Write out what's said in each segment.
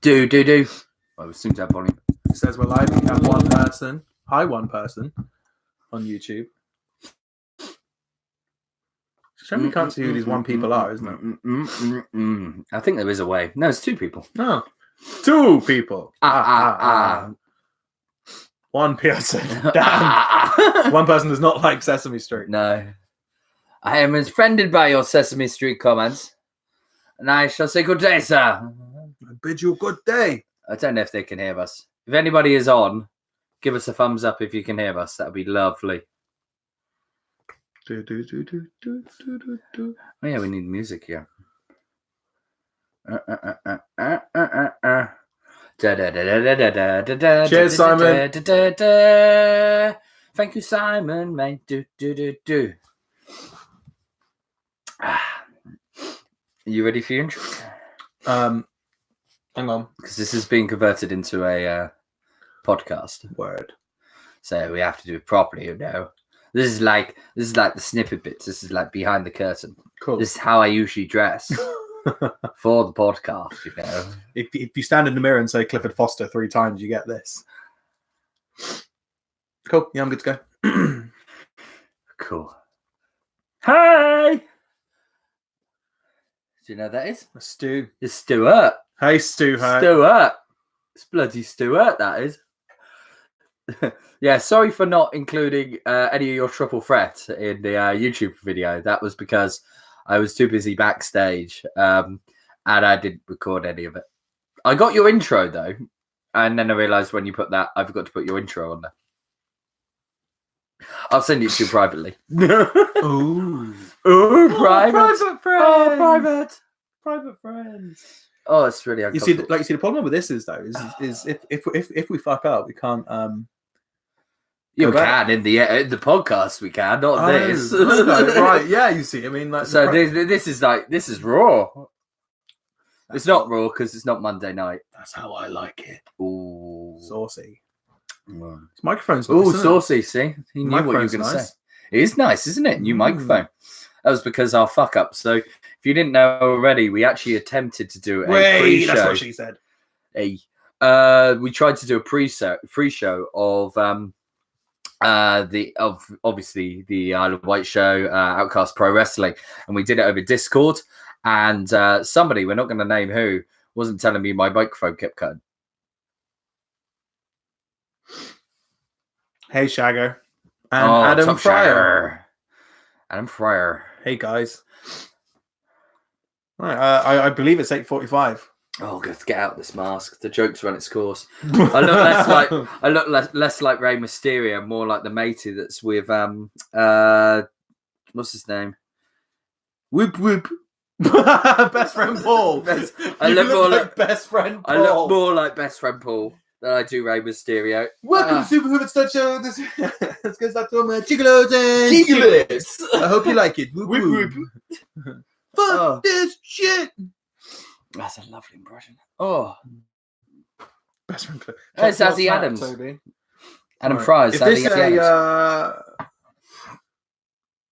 Do. Well, we seem to have volume. It says we're live. We have one person. Hi, one person on YouTube. Shame we can't see who these one people are, isn't it? I think there is a way. No, it's two people. No. Two people. One person. Damn. One person does not like Sesame Street. No. I am offended by your Sesame Street comments. And I shall say good day, sir. I bid you a good day. I don't know if they can hear us. If anybody is on, give us a thumbs up if you can hear us. That would be lovely. Oh, yeah, we need music here. Cheers, Simon. Thank you, Simon, mate. Do. Are you ready for your intro? Hang on. Because this is being converted into a podcast. Word. So we have to do it properly, you know. This is like the snippet bits. This is like behind the curtain. Cool. This is how I usually dress for the podcast, you know. If you stand in the mirror and say Clifford Foster 3 times, you get this. Cool. Yeah, I'm good to go. Cool. Hi! Do you know who that is? Stu. It's Stuart. Hey, Stu. Hi. Stuart. It's bloody Stuart, that is. Yeah, sorry for not including any of your triple threat in the YouTube video. That was because I was too busy backstage and I didn't record any of it. I got your intro, though, and then I realised when you put that, I forgot to put your intro on there. I'll send it to you privately. Ooh, private. Private friends. Oh, Private friends. Oh, it's really uncomfortable. You see, the problem with this is if we fuck up, we can't. You can in the podcast. We can, not this. Right? Yeah, you see. I mean, like, so this is raw. It's not raw because it's not Monday night. That's how I like it. Ooh, saucy. Mm. This microphone's nice. Ooh, saucy. See, he knew what you were going to say. It is nice, isn't it? New microphone. That was because our fuck up. So if you didn't know already, we actually attempted to do a pre-show. That's what she said. We tried to do a pre-show of obviously the Isle of Wight show, Outcast Pro Wrestling, and we did it over Discord. And somebody, we're not going to name who, wasn't telling me my microphone kept cutting. Hey, Shagger. And Adam Fryer. Adam Fryer. Hey, guys. Right, I believe it's 8:45. Oh, let's get out this mask. The joke's run its course. I look less like Rey Mysterio, more like the matey that's with what's his name? Whoop. Best friend Paul. I look more like best friend Paul. I look more like best friend Paul than I do Rey Mysterio. Welcome to Super Hoover Stud Show. Let's go start talking about Gigolos and Gigolos. I hope you like it. Whoop. Fuck this shit. That's a lovely impression. Oh. Best friend. It's Azzy Adams. Toby. Adam Fry's. Is this a...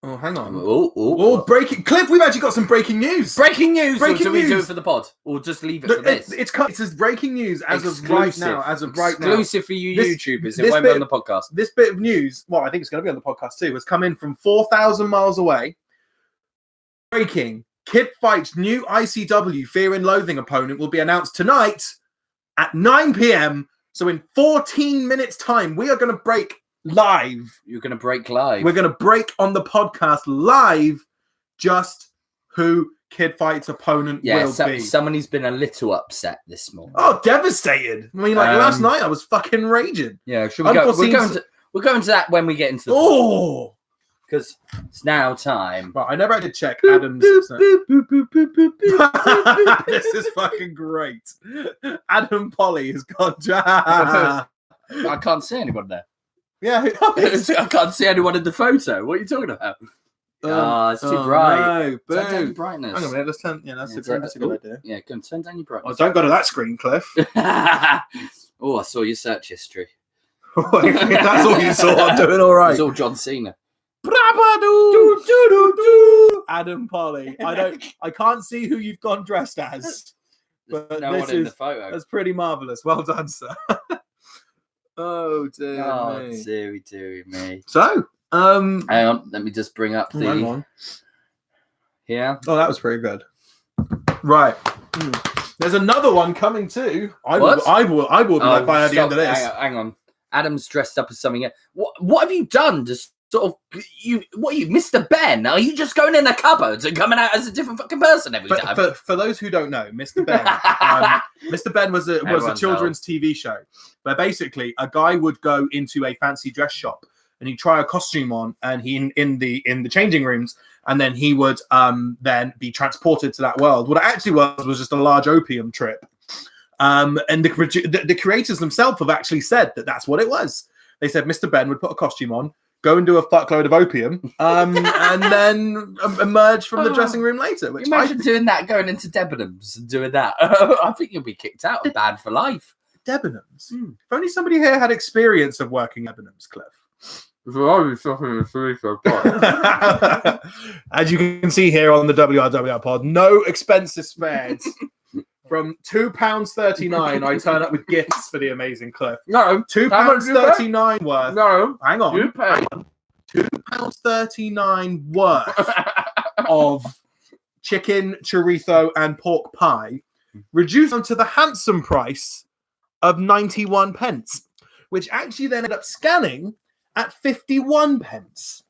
Oh, hang on. Oh, breaking... Cliff, we've actually got some breaking news. Breaking news. We do it for the pod? Or just leave it for this? It says breaking news as of right now. Exclusive for you YouTubers. It won't be on the podcast. This bit of news, well, I think it's going to be on the podcast too, has come in from 4,000 miles away. Breaking. Kid Fight's new ICW Fear and Loathing opponent will be announced tonight at 9 p.m. So in 14 minutes' time, we are going to break live. You're going to break live? We're going to break on the podcast live just who Kid Fight's opponent will be. Someone who's been a little upset this morning. Oh, devastated. I mean, last night I was fucking raging. Yeah, should we go? We're going to that when we get into the podcast. Because it's now time. Well, I never had to check Adam's. This is fucking great. Adam Polly has gone. I can't see anyone there. Yeah, I can't see anyone in the photo. What are you talking about? It's too bright. No, turn down your brightness. Hang on a minute. Let's turn. Yeah, that's a good idea. Yeah, go and turn down your brightness. Oh, don't go to that screen, Cliff. Oh, I saw your search history. If that's all you saw, I'm doing all right. It's all John Cena. Adam Polly. I can't see who you've gone dressed as. but no this one in the is photo. that's pretty marvelous. Well done, sir. Oh dear me. Deary me. So, Hang on, let me just bring up the. hang on. Yeah. Oh, that was pretty good. Right. There's another one coming too. I will be back by the end of this. Hang on. Adam's dressed up as something. What have you done? Just sort of you? What are you, Mr. Ben? Are you just going in the cupboards and coming out as a different fucking person every time? For those who don't know, Mr. Ben, Mr. Ben was a children's TV show where basically a guy would go into a fancy dress shop and he'd try a costume on, and he in the changing rooms, and then he would then be transported to that world. What it actually was just a large opium trip. And the creators themselves have actually said that that's what it was. They said Mr. Ben would put a costume on, go and do a fuckload of opium, and then emerge from the dressing room later. Which imagine doing that, going into Debenhams and doing that. I think you'll be kicked out and banned for life. Debenhams. If only somebody here had experience of working at Debenhams, Cliff. As you can see here on the WRWR pod, no expenses spared. From £2.39, I turn up with gifts for the amazing Cliff. No, £2.39 worth. No, hang on. You pay. £2.39 worth of chicken, chorizo, and pork pie, reduced onto the handsome price of 91 pence, which actually then ended up scanning at 51 pence.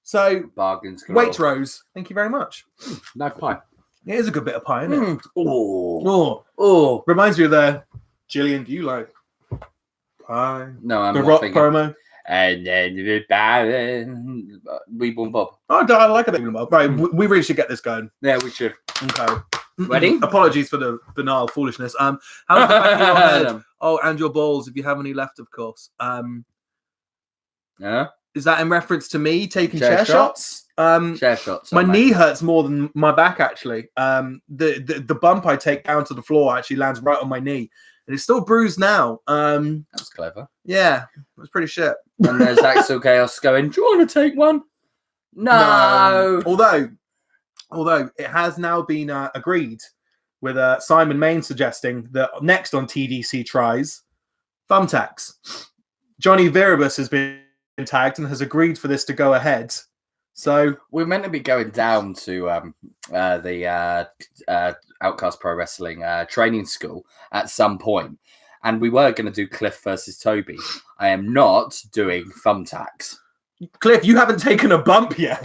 So, bargains. Waitrose, thank you very much. No pie. It is a good bit of pie, isn't it? Oh. Reminds me of the Gillian, do you like pie? No, I'm the not Rock thinking. promo. And then we boom bob. Oh, I like a bit of right. We really should get this going. Yeah, we should. Okay. Ready? Apologies for the banal foolishness. How's the back of your head? Oh, and your balls, if you have any left, of course. Yeah. Is that in reference to me taking chair shots? Chair shots. My knee hurts more than my back, actually. The bump I take down to the floor actually lands right on my knee. And it's still bruised now. That was clever. Yeah, it was pretty shit. And there's Axel Chaos going, do you want to take one? No. Although it has now been agreed with Simon Main suggesting that next on TDC Tries, thumbtacks. Johnny Viribus has been tagged and has agreed for this to go ahead. So we're meant to be going down to the Outcast Pro Wrestling training school at some point, and we were going to do Cliff versus Toby. I am not doing thumbtacks. Cliff, you haven't taken a bump yet.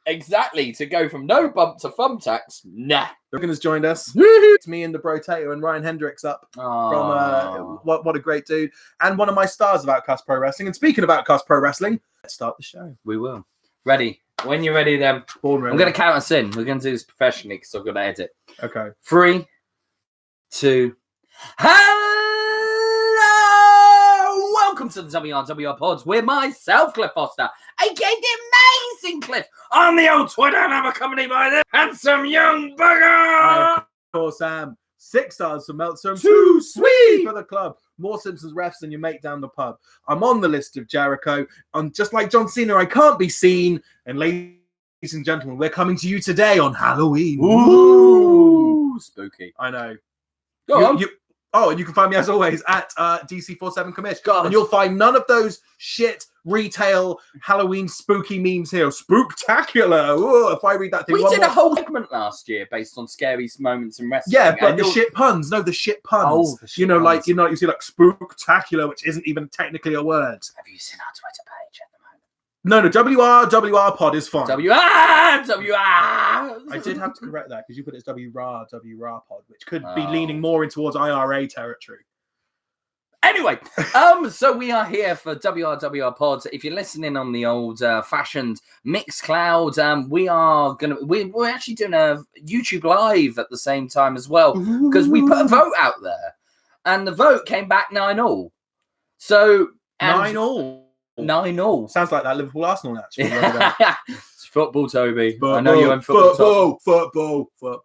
Exactly. To go from no bump to thumbtacks, nah. Logan has joined us. It's me and the Brotato and Ryan Hendricks up from what a great dude, and one of my stars of Outcast Pro Wrestling. And speaking of Outcast Pro Wrestling, let's start the show. We will. Ready? When you're ready, then. Born ready. I'm going to count us in. We're going to do this professionally because I'm going to edit. Okay. 3, 2. Hello! Welcome to the WRWR Pods with myself, Cliff Foster, aka the amazing Cliff, on the old Twitter, and I'm accompanied by the handsome young bugger. I, of course, am 6 stars for Meltzer, 2 sweet for the club. More Simpsons refs than your mate down the pub. I'm on the list of Jericho. I'm just like John Cena, I can't be seen. And ladies and gentlemen, we're coming to you today on Halloween. Ooh, spooky. I know. Go on. And you can find me as always at DC47 Commish. God. And you'll find none of those shit retail Halloween spooky memes here. Spooktacular. Ooh, if I read that thing, we did a whole segment last year based on scary moments in wrestling. Yeah, but the shit puns. No, the shit puns. Oh, the shit puns. Like you see like spooktacular, which isn't even technically a word. Have you seen our Twitter page at the moment? No, WRWRPOD is fine. WR. I did have to correct that because you put it as WRWRPOD, which could be leaning more in towards IRA territory. Anyway, so we are here for WRWR Pod. If you're listening on the old fashioned Mixcloud, we're actually doing a YouTube live at the same time as well because we put a vote out there, and the vote came back 9-all. So 9-all. 9-all. Sounds like that Liverpool Arsenal match. football, Toby. Football, I know you're in football. Football. But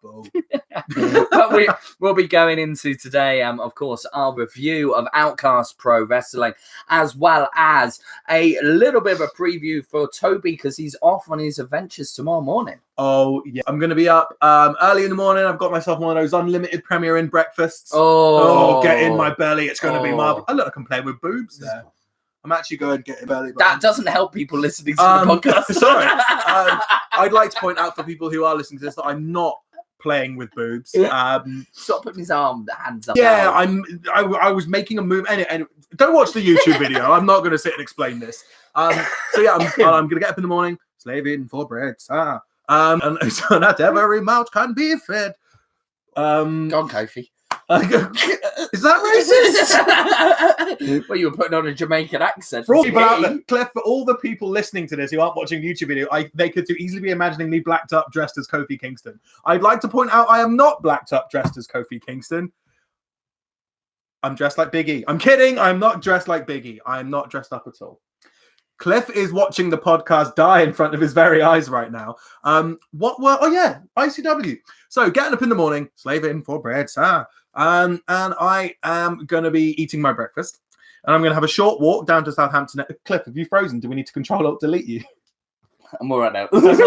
we'll be going into today, of course, our review of Outcast Pro Wrestling, as well as a little bit of a preview for Toby because he's off on his adventures tomorrow morning. Oh, yeah. I'm going to be up early in the morning. I've got myself one of those unlimited Premier Inn breakfasts. Oh, get in my belly. It's going to be marvelous. Oh, look, I can play with boobs there. I'm actually going to get in belly. That doesn't help people listening to the podcast. Sorry. I'd like to point out for people who are listening to this that I'm not playing with boobs. Stop putting his hands up. Yeah, I was making a move. And don't watch the YouTube video. I'm not going to sit and explain this. So yeah, I'm going to get up in the morning, slaving for bread. And so that every mouth can be fed. Go on, Kofi. Is that racist? Well, you were putting on a Jamaican accent. For all people out there, Cliff, for all the people listening to this who aren't watching the YouTube video, they could too easily be imagining me blacked up dressed as Kofi Kingston. I'd like to point out I am not blacked up dressed as Kofi Kingston. I'm dressed like Big E. I'm kidding. I'm not dressed like Big E. I am not dressed up at all. Cliff is watching the podcast die in front of his very eyes right now. ICW. So getting up in the morning, slaving for bread, and I am going to be eating my breakfast. And I'm going to have a short walk down to Southampton. Cliff, have you frozen? Do we need to Control-Alt-Delete you? I'm all right now. And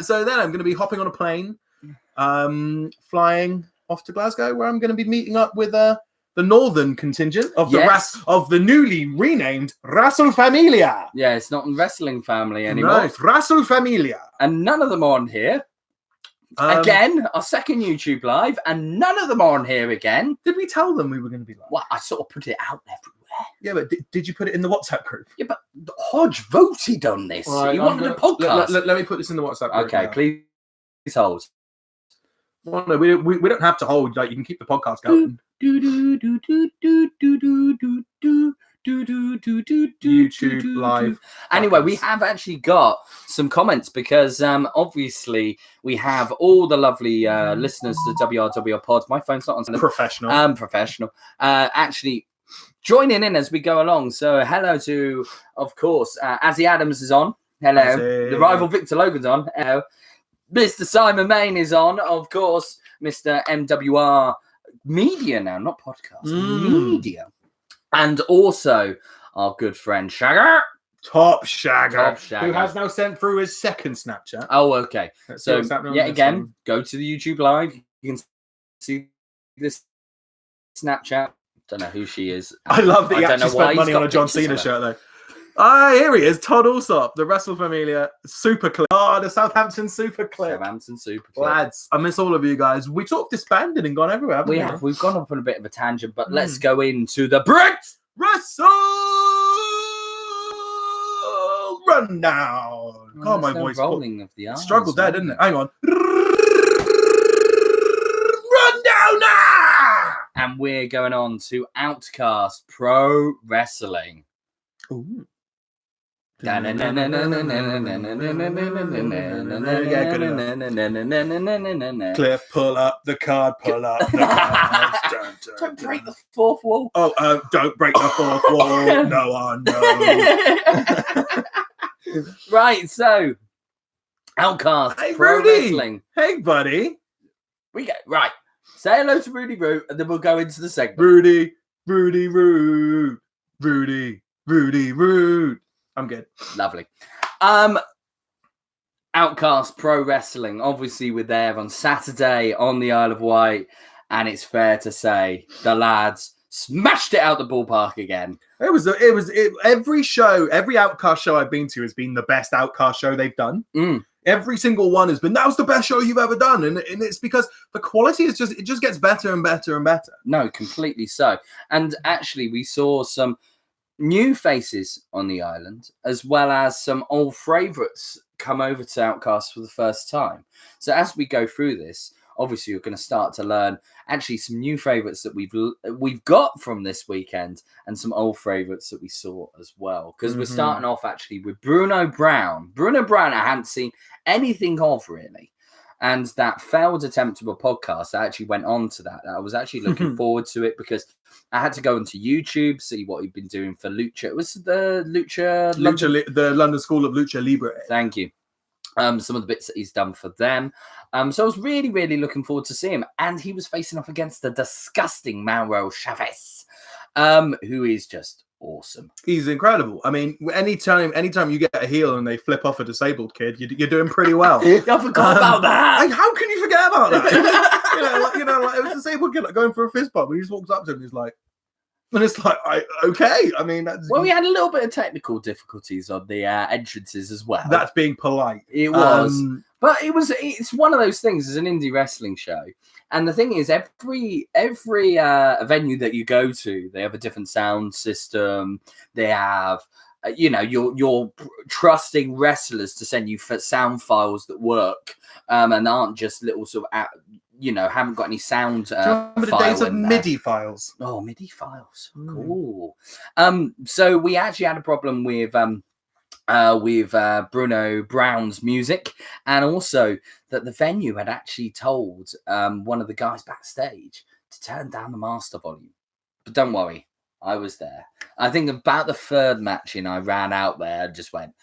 so then I'm going to be hopping on a plane, flying off to Glasgow, where I'm going to be meeting up with the northern contingent of the newly renamed Wrestle Familia. Yeah, it's not Wrestling Family anymore. No, it's Wrestle Familia. And none of them are on here. Again, our second YouTube live, and none of them are on here again. Did we tell them we were going to be live? Well, I sort of put it out everywhere. Yeah, but did you put it in the WhatsApp group? Yeah, but Hodge voted on this. Right, he wanted a podcast. Let me put this in the WhatsApp group. Okay, please hold. Well, no, we don't have to hold. Like, you can keep the podcast going. YouTube live. Anyway, we have actually got some comments because obviously we have all the lovely listeners to WRWRPOD. My phone's not on. Professional. Actually joining in as we go along. So hello to, of course, Azzy Adams is on. Hello. Azzy. The rival Victor Logan's on. Hello. Mr. Simon Main is on, of course. Mr. MWR Media now, not podcast. Media. And also our good friend Shagger. Top Shagger. Who has now sent through his second Snapchat. Oh, okay. Let's so, again, go to the YouTube live. You can see this Snapchat. Don't know who she is. I love that he actually spent money on a John Cena shirt, though. Here he is, Todd Alsop, the Wrestle Familia Super Clip. Oh, the Southampton Super Clip. Lads, I miss all of you guys. We've sort of disbanded and gone everywhere, haven't we? We have. We've gone off on a bit of a tangent, but let's go into the Brit Wrestle Rundown. God, my voice rolling of the arms, struggled there, didn't it? Hang on. Rundown now! And we're going on to Outcast Pro Wrestling. Ooh. Cliff, pull up the card, pull up the card. Don't break the fourth wall. Oh, don't break the fourth wall. No one knows. Right, so Outcast Pro Wrestling. Hey, buddy. We go right. Say hello to Rudy Root, and then we'll go into the segment. Rudy Root. I'm good. Lovely. Outcast Pro Wrestling. Obviously, we're there on Saturday on the Isle of Wight, and it's fair to say the lads smashed it out the ballpark again. Every Outcast show I've been to has been the best Outcast show they've done. Every single one has been, that was the best show you've ever done. And it's because the quality is it just gets better and better and better. No, completely so. And actually, we saw some new faces on the island, as well as some old favourites come over to Outcast for the first time. So as we go through this, obviously you're going to start to learn actually some new favourites that we've got from this weekend, and some old favourites that we saw as well. Because we're starting off actually with Bruno Brown. Bruno Brown I hadn't seen anything of really. And that failed attempt of a podcast, I actually went on to that. I was actually looking forward to it because I had to go onto YouTube, see what he'd been doing for Lucha. It was the the London School of Lucha Libre. Thank you. Some of the bits that he's done for them. So I was really, really looking forward to seeing him. And he was facing off against the disgusting Mauro Chavez, who is just awesome. He's incredible. I mean, anytime you get a heel and they flip off a disabled kid, you're doing pretty well. I forgot about that. How can you forget about that? like it was a disabled kid going for a fist bump. When he just walks up to him, he's like, and it's like, okay. I mean, we had a little bit of technical difficulties on the entrances as well. That's being polite. It was, but it's one of those things. It's an indie wrestling show, and the thing is, every venue that you go to, they have a different sound system. They have, you're trusting wrestlers to send you sound files that work, and aren't just little sort of. Haven't got any sound. Do you remember the days of MIDI files? Oh, MIDI files. Cool. So we actually had a problem with Bruno Brown's music, and also that the venue had actually told one of the guys backstage to turn down the master volume. But don't worry, I was there. I think about the third match in, I ran out there and just went,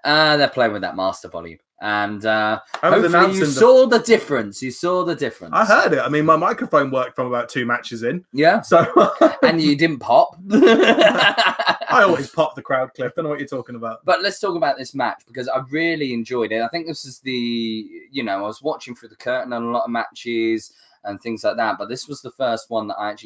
they're playing with that master volume. And hopefully you saw the difference. You saw the difference. I heard it. I mean, my microphone worked from about 2 matches in. Yeah. So and you didn't pop. I always pop the crowd, Cliff. Don't know what you're talking about. But let's talk about this match because I really enjoyed it. I think this is I was watching through the curtain on a lot of matches and things like that. But this was the first one that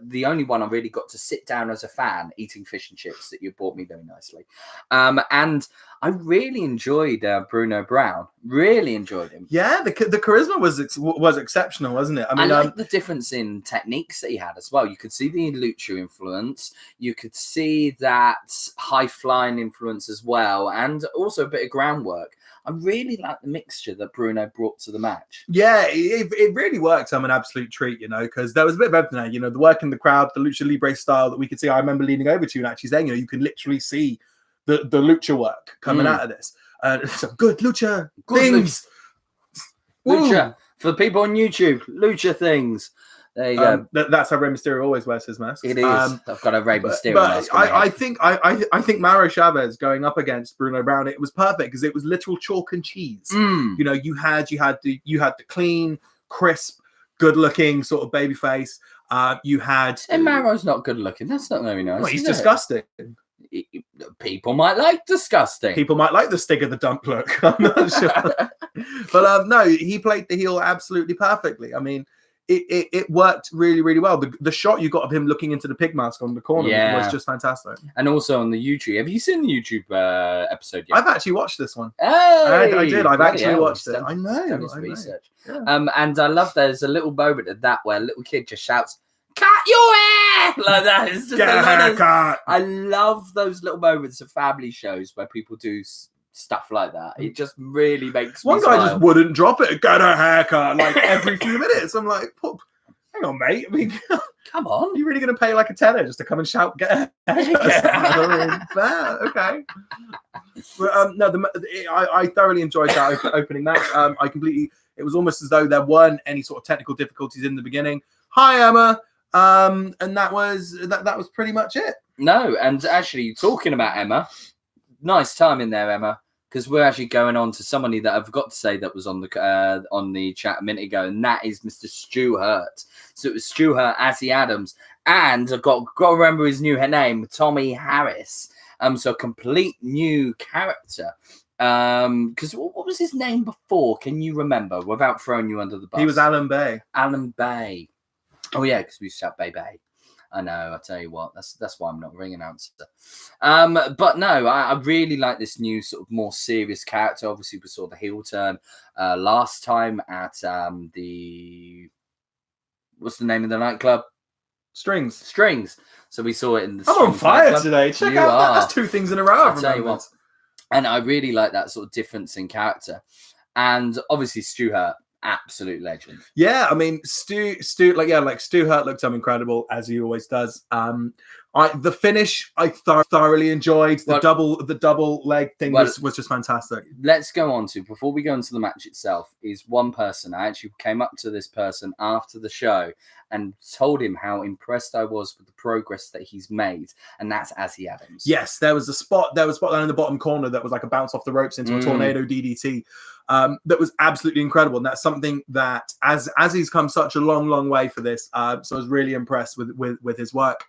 the only one I really got to sit down as a fan eating fish and chips that you bought me very nicely. And I really enjoyed Bruno Brown. Really enjoyed him. Yeah, the charisma was exceptional, wasn't it? I like the difference in techniques that he had as well. You could see the Lucha influence. You could see that high-flying influence as well. And also a bit of groundwork. I really like the mixture that Bruno brought to the match. Yeah, it really worked. I'm an absolute treat, because there was a bit of everything there. The work in the crowd, the Lucha Libre style that we could see. I remember leaning over to you and actually saying, you can literally see the Lucha work coming out of this. Some good Lucha things. Lucha. For the people on YouTube, Lucha things. There you go. That's how Rey Mysterio always wears his mask. It is. I've got a Rey Mysterio mask. I think Mauro Chavez going up against Bruno Brown, it was perfect because it was literal chalk and cheese. You had the clean, crisp, good-looking sort of baby face. And Mauro's not good looking. That's not very nice. Well, he's disgusting. People might like disgusting. People might like the stick of the dump look. I'm not sure. But no, he played the heel absolutely perfectly. I mean, it worked really, really well. The shot you got of him looking into the pig mask on the corner was just fantastic. And also on the YouTube. Have you seen the YouTube episode yet? I've actually watched this one. Hey, I did. I've actually watched it. I know. Done his research. Yeah. And I love there's a little moment of that where a little kid just shouts, "Cut your hair!" like that. It's just Get a haircut. I love those little moments of family shows where people do stuff like that. It just really makes one me guy smile. just wouldn't drop it. Get a haircut like every few minutes. I'm like, hang on, mate. I mean, come on. You're really going to pay like a tenner just to come and shout, "Get a haircut"? Okay. But, no, I thoroughly enjoyed that opening match. It was almost as though there weren't any sort of technical difficulties in the beginning. Hi, Emma. And that was pretty much it. No, and actually talking about Emma, nice time in there, Emma, because we're actually going on to somebody that I've got to say that was on the chat a minute ago, and that is Mr. Stu Hurt. So it was Stu Hurt, Azzy Adams, and I've got to remember his new name, Tommy Harris. So a complete new character. Because what was his name before? Can you remember? Without throwing you under the bus, he was Alan Bay. Alan Bay. Oh yeah, because we used to shout Bay Bay. I know. I tell you what, that's why I'm not a ring announcer. But no, I really like this new sort of more serious character. Obviously, we saw the heel turn last time at what's the name of the nightclub? Strings. So we saw it in the. I'm on fire nightclub. today. Check out that. That's 2 things in a row. I'll tell you what. And I really like that sort of difference in character. And obviously, Stu Hurt, absolute legend. Yeah, I mean, Stu, like Stu Hurt looked incredible as he always does. The finish I thoroughly enjoyed. The double leg thing was just fantastic. Let's go on to, before we go into the match itself, is one person. I actually came up to this person after the show and told him how impressed I was with the progress that he's made, and that's Azzy Adams. Yes, there was a spot down in the bottom corner that was like a bounce off the ropes into a tornado DDT. That was absolutely incredible, and that's something that as he's come such a long way for this. So I was really impressed with his work.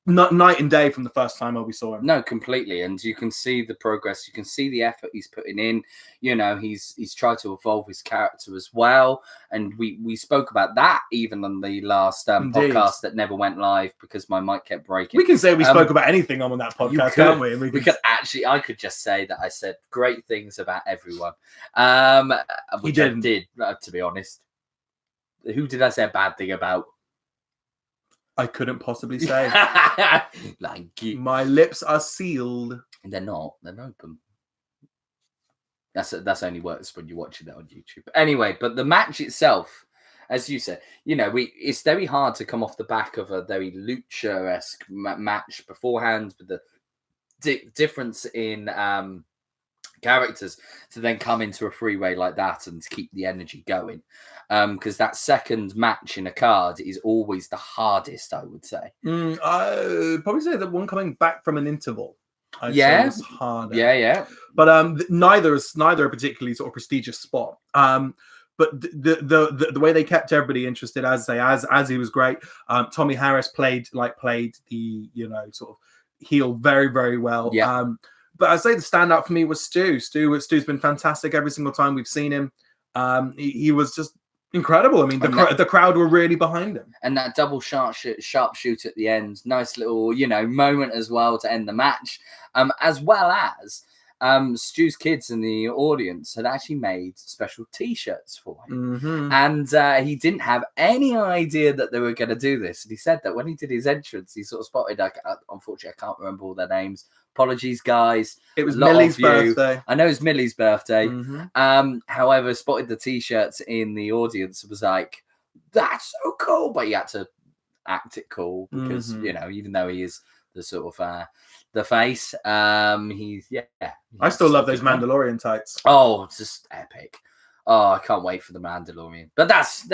Night and day from the first time we saw him. No, completely, and you can see the progress. You can see the effort he's putting in. You know, he's tried to evolve his character as well, and we spoke about that even on the last podcast that never went live because my mic kept breaking. We can say we spoke about anything on that podcast, can't we? We could actually. I could just say that I said great things about everyone. Which I did, to be honest. Who did I say a bad thing about? I couldn't possibly say. Like my lips are sealed. They're not. They're open. That's only works when you're watching that on YouTube. Anyway, but the match itself, as you said, you know, it's very hard to come off the back of a very lucha-esque match beforehand with the difference in characters to then come into a freeway like that and to keep the energy going. Because that second match in a card is always the hardest, I would say. I probably say that one coming back from an interval. Was harder. Yeah. But neither a particularly sort of prestigious spot. But the way they kept everybody interested, as he was great. Tommy Harris played the sort of heel very well. Yeah. But I'd say the standout for me was Stu. Stu's been fantastic every single time we've seen him. He was just incredible. I mean, the crowd were really behind him. And that double sharpshoot at the end, nice little, moment as well to end the match. As well as Stu's kids in the audience had actually made special T-shirts for him. Mm-hmm. And he didn't have any idea that they were going to do this. And he said that when he did his entrance, he sort of spotted, unfortunately, I can't remember all their names. Apologies, guys. It was Millie's birthday. I know it's Millie's birthday. Mm-hmm. However, spotted the T-shirts in the audience, was like, that's so cool. But he had to act it cool because, even though he is the sort of the face, I still love those Mandalorian tights. Oh, it's just epic. Oh, I can't wait for the Mandalorian. But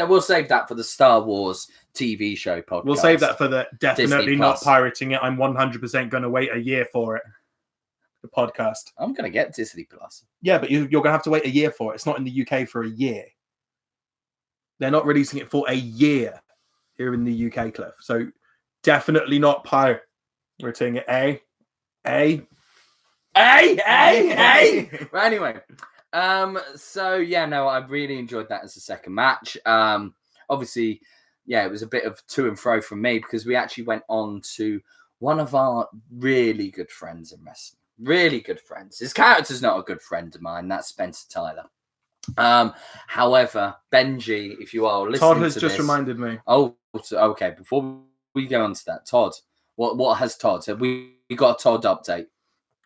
we'll save that for the Star Wars TV show podcast. We'll save that for the definitely Disney not Plus. pirating it. I'm 100% going to wait a year for it. The podcast. I'm going to get Disney Plus. Yeah, but you're going to have to wait a year for it. It's not in the UK for a year. They're not releasing it for a year here in the UK, Cliff. So definitely not pirating it. Right, anyway. I really enjoyed that as a second match. Obviously, it was a bit of to and fro from me because we actually went on to one of our really good friends in wrestling. Really good friends. His character's not a good friend of mine. That's Spencer Tyler. However, Benji, if you are listening Todd has to just this, reminded me. Oh, okay. Before we go on to that, Todd, what has Todd said? We got a Todd update.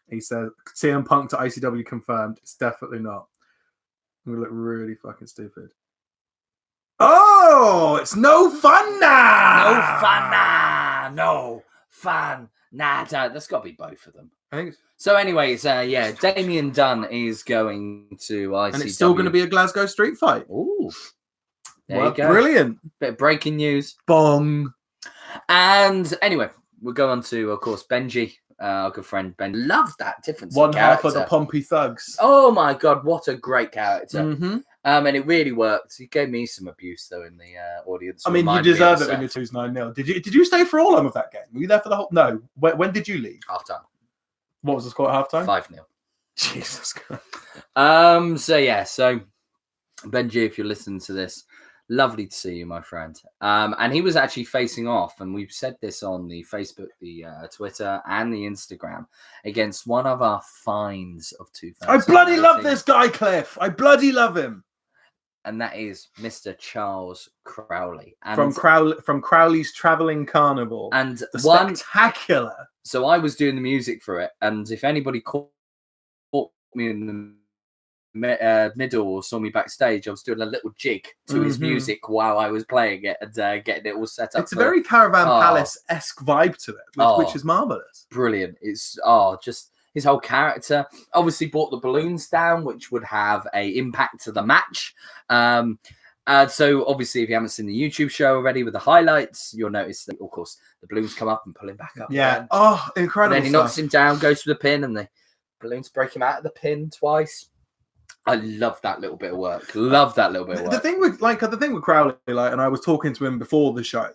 He said, CM Punk to ICW confirmed. It's definitely not. We look really fucking stupid. Oh, it's no fun now. No fun nada. That's got to be both of them. I think so. Anyways, Damian Dunn is going to ICW. And it's still going to be a Glasgow street fight. Ooh. There you go. Brilliant. Bit of breaking news. Bong. And anyway, we'll go on to, of course, Benji. Our good friend Ben. Loved that difference. One half of the Pompey Thugs. Oh my God, what a great character. Mm-hmm. And it really worked. He gave me some abuse though in the audience. I mean, you deserve it when you're 2-9-0. Did you stay for all of that game? Were you there for the whole? No. When did you leave? Half time. What was the score at halftime? 5-0. Jesus Christ. So Benji, if you're listening to this, lovely to see you, my friend. And he was actually facing off, and we've said this on the Facebook, the Twitter, and the Instagram, against one of our finds of 2000. I bloody love this guy, Cliff. I bloody love him. And that is Mr. Charles Crowley. And from Crowley's Traveling Carnival. And spectacular. So I was doing the music for it, and if anybody caught me in the middle or saw me backstage, I was doing a little jig to his music while I was playing it and getting it all set up. It's a very Caravan Palace-esque vibe to it, which is marvelous. Brilliant. It's just his whole character. Obviously brought the balloons down, which would have a impact to the match. So obviously, if you haven't seen the YouTube show already with the highlights, you'll notice that, of course, the balloons come up and pull him back up. Yeah. Again. Oh, incredible! And then he knocks him down, goes for the pin, and the balloons break him out of the pin twice. I love that little bit of work. The thing with Crowley, and I was talking to him before the show,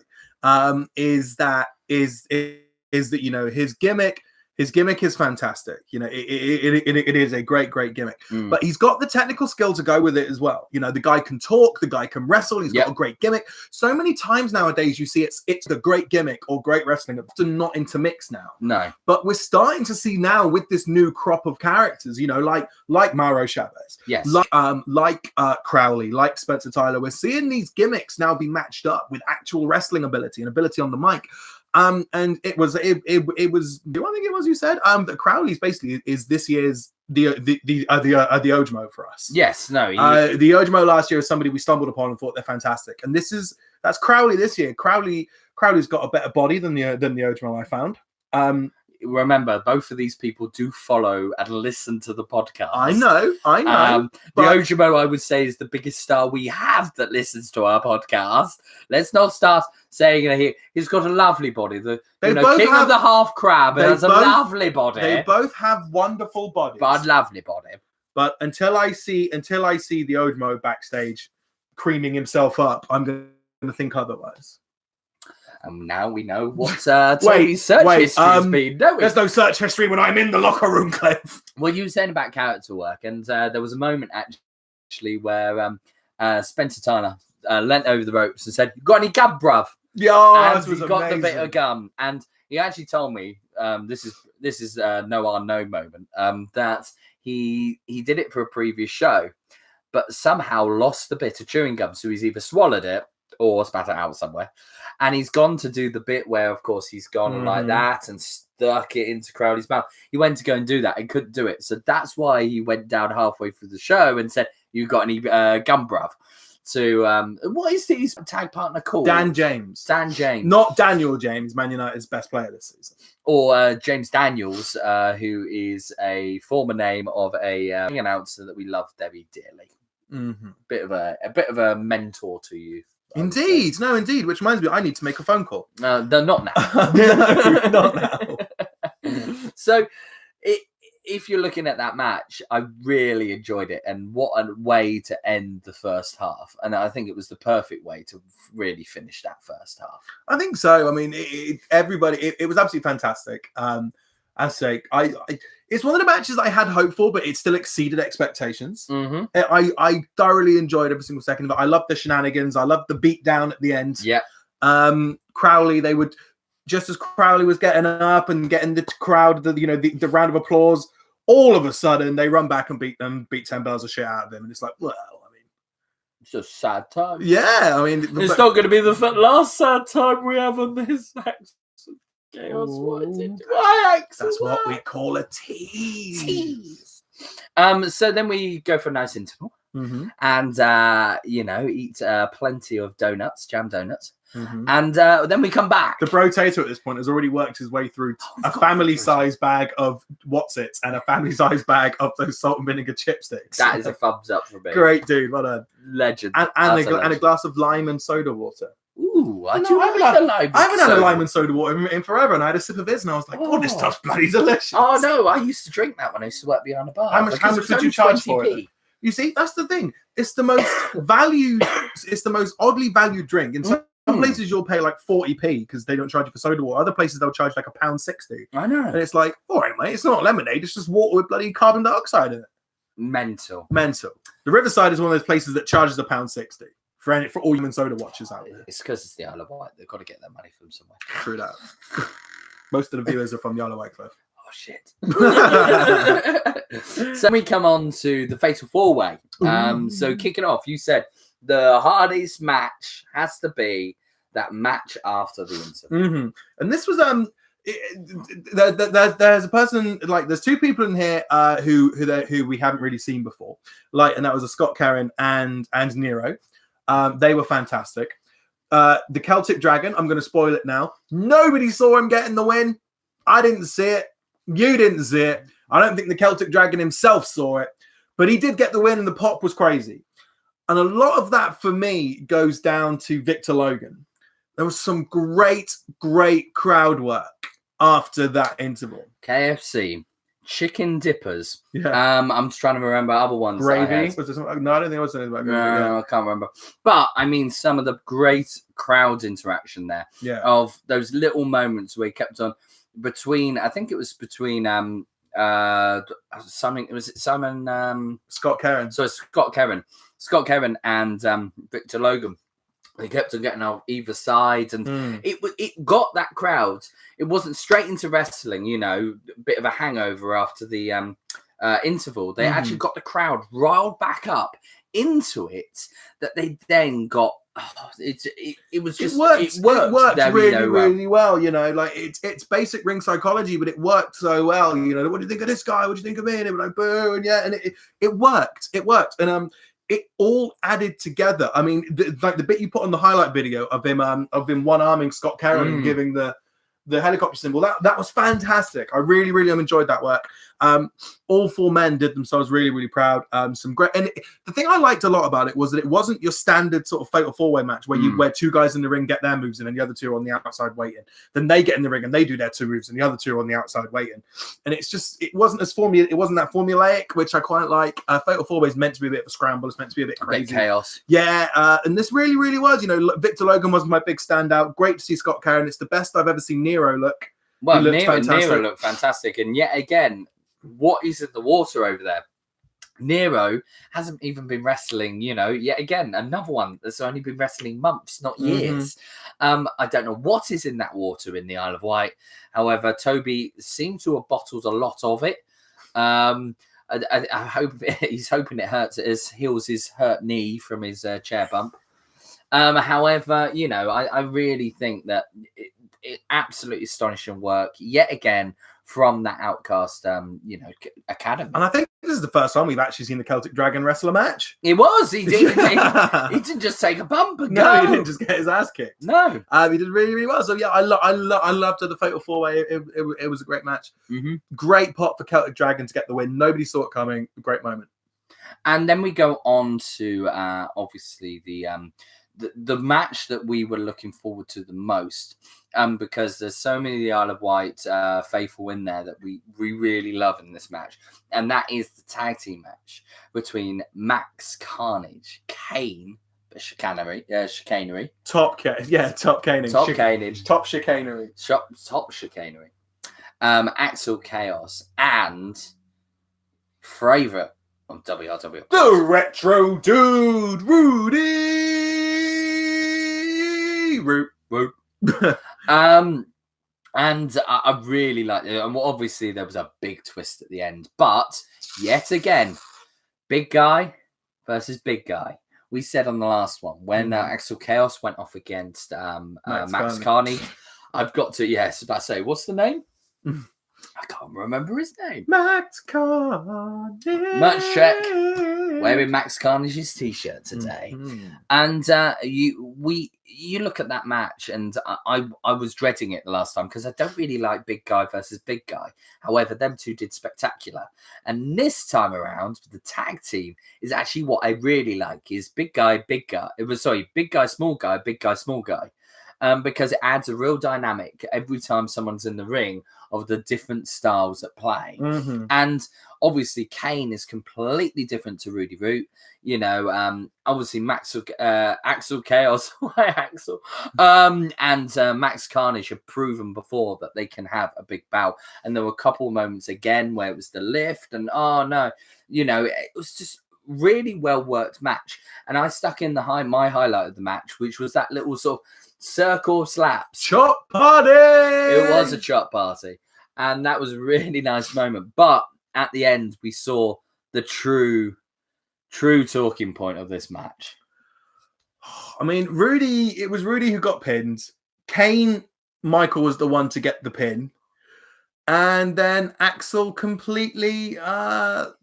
is that you know, his gimmick is fantastic. You know, it is a great gimmick. But he's got the technical skill to go with it as well. You know, the guy can talk, the guy can wrestle. He's got a great gimmick. So many times nowadays, you see it's a great gimmick or great wrestling, often not intermixed now. No, but we're starting to see now with this new crop of characters. You know, like Mauro Chavez, yes, like Crowley, like Spencer Tyler. We're seeing these gimmicks now be matched up with actual wrestling ability and ability on the mic. And it was do I think it was you said that Crowley's basically is this year's the Ojmo for us. Yes, no. The Ojmo last year is somebody we stumbled upon and thought they're fantastic, and that's Crowley this year. Crowley's got a better body than the Ojmo I found. Remember, both of these people do follow and listen to the podcast. I know. The Ojimo, I would say, is the biggest star we have that listens to our podcast. Let's not start saying he's got a lovely body. The king of the half crab has a lovely body. They both have wonderful bodies, but a lovely body. But until I see the Ojmo backstage creaming himself up, I'm going to think otherwise. And now we know what Tony's search history has been, don't we? There's no search history when I'm in the locker room, Cliff. Well, you were saying about character work, and there was a moment actually where Spencer Tyler leant over the ropes and said, "You got any gum, bruv?" Yeah, and he got the bit of gum, and he actually told me this is no moment that he did it for a previous show, but somehow lost the bit of chewing gum, so he's either swallowed it or spat it out somewhere. And he's gone to do the bit where, of course, he's gone like that and stuck it into Crowley's mouth. He went to go and do that and couldn't do it. So that's why he went down halfway through the show and said, "You got any gum, bruv?" To what is his tag partner called? Dan James. Not Daniel James, Man United's best player this season. Or James Daniels, who is a former name of a announcer that we love very dearly. Mm-hmm. A bit of a mentor to you. Indeed. Which reminds me, I need to make a phone call. No, not now. No, not now. So, if you're looking at that match, I really enjoyed it, and what a way to end the first half. And I think it was the perfect way to really finish that first half. I think so. I mean, it was absolutely fantastic. I say, it's one of the matches I had hoped for, but it still exceeded expectations. Mm-hmm. I thoroughly enjoyed every single second of it. I loved the shenanigans. I loved the beat down at the end. Yeah. Crowley, they would, just as Crowley was getting up and getting the crowd, the round of applause, all of a sudden they run back and beat 10 bells of shit out of him. And it's like, well, I mean, it's a sad time. Yeah. I mean, it's not going to be the last sad time we have on this Chaos. What is it? That's what we call a tease. So then we go for a nice interval, and eat plenty of jam donuts, and then we come back. The Brotator at this point has already worked his way through a family-size bag of What's-Its and a family-size bag of those salt and vinegar chipsticks. That is a thumbs up for me. Great dude, what a legend. And a glass of lime and soda water. Ooh, I haven't had a lime and soda water in forever, and I had a sip of this, and I was like, "Oh, this stuff's bloody delicious." Oh no, I used to drink that when I used to work behind a bar. How much did you charge for it? You see, that's the thing. It's the most valued. It's the most oddly valued drink. In some places, you'll pay like 40p because they don't charge you for soda water. Other places, they'll charge like £1.60. I know, and it's like, all right, mate, it's not lemonade. It's just water with bloody carbon dioxide in it. Mental. The Riverside is one of those places that charges £1.60. For all human soda watchers out there. It's because it's the Isle of Wight. They've got to get their money from somewhere. True that. Most of the viewers are from the Isle of Wight, Cliff. Oh, shit. So we come on to the Fatal 4-Way. So kicking off, you said the hardest match has to be that match after the interval. And this was there's a person, like, there's two people in here who we haven't really seen before, like, and that was a Scott Karen and Nero. They were fantastic. The Celtic Dragon, I'm going to spoil it now. Nobody saw him getting the win. I didn't see it. You didn't see it. I don't think the Celtic Dragon himself saw it, but he did get the win, and the pop was crazy. And a lot of that for me goes down to Victor Logan. There was some great crowd work after that interval. KFC, chicken dippers. Yeah. I'm just trying to remember other ones. Gravy. Was there something? No, I don't think it was anything about gravy. No, I can't remember. But I mean, some of the great crowd interaction there. Yeah. Of those little moments where he kept on between. I think it was between something. Was it Simon? Scott Karen. So Scott Karen and Victor Logan. They kept on getting on either side, and it got that crowd. It wasn't straight into wrestling, you know, a bit of a hangover after the interval. They actually got the crowd riled back up into it. That they then got. It was just it worked really well. You know, like it's basic ring psychology, but it worked so well. You know, what do you think of this guy? What do you think of me? And it was like boo, and yeah, and it worked. It worked, and it all added together. I mean, like the bit you put on the highlight video of him one-arming Scott Karen and giving the helicopter symbol, that was fantastic. I really enjoyed that work. All four men did themselves really proud. Some great, and the thing I liked a lot about it was that it wasn't your standard sort of fatal four-way match where two guys in the ring get their moves in and the other two are on the outside waiting. Then they get in the ring and they do their two moves and the other two are on the outside waiting. And it wasn't that formulaic, which I quite like. Fatal four-way is meant to be a bit of a scramble. It's meant to be a bit crazy, a bit chaos. Yeah, and this really was. You know, Victor Logan was my big standout. Great to see Scott Karen. It's the best I've ever seen Nero look. Well, Nero looked fantastic, and yet again, what is in the water over there? Nero hasn't even been wrestling, you know, yet again, another one that's only been wrestling months, not years. I don't know what is in that water in the Isle of Wight. However, Toby seems to have bottled a lot of it. I hope he's hoping it heals his hurt knee from his chair bump. However, you know, I really think that it absolutely astonishing work yet again from that Outcast, academy. And I think this is the first time we've actually seen the Celtic Dragon wrestle a match. It was. He didn't just take a bump and go. He didn't just get his ass kicked. No. He did really well. So yeah, I loved the Fatal 4-Way. It was a great match. Great pop for Celtic Dragon to get the win. Nobody saw it coming. Great moment. And then we go on to obviously the match that we were looking forward to the most, because there's so many of the Isle of Wight faithful in there that we really love in this match, and that is the tag team match between Max Carnage, Kane, chicanery, top chicanery, Axel Chaos, and favorite on WRW, the Retro Dude, Rudy. And I really like it. And obviously there was a big twist at the end, but yet again, big guy versus big guy. We said on the last one when Axel Chaos went off against Max Carney. I've got to say, what's the name? I can't remember his name. Max Carnage. Much check. Wearing Max Carnage's t-shirt today. And you look at that match, and I was dreading it the last time because I don't really like big guy versus big guy. However, them two did spectacular. And this time around, the tag team is actually what I really like is big guy, big guy. Big guy, small guy, big guy, small guy. Because it adds a real dynamic every time someone's in the ring of the different styles at play. And obviously Kane is completely different to Rudy Root. You know, obviously Axel Chaos, Axel, and Max Carnage have proven before that they can have a big bout. And there were a couple of moments again where it was the lift and it was just really well worked match. And I stuck in my highlight of the match, which was that little sort of circle slaps chop party. It was a chop party, and that was a really nice moment. But at the end, we saw the true talking point of this match. I mean, it was Rudy who got pinned. Michael was the one to get the pin. And then Axel completely how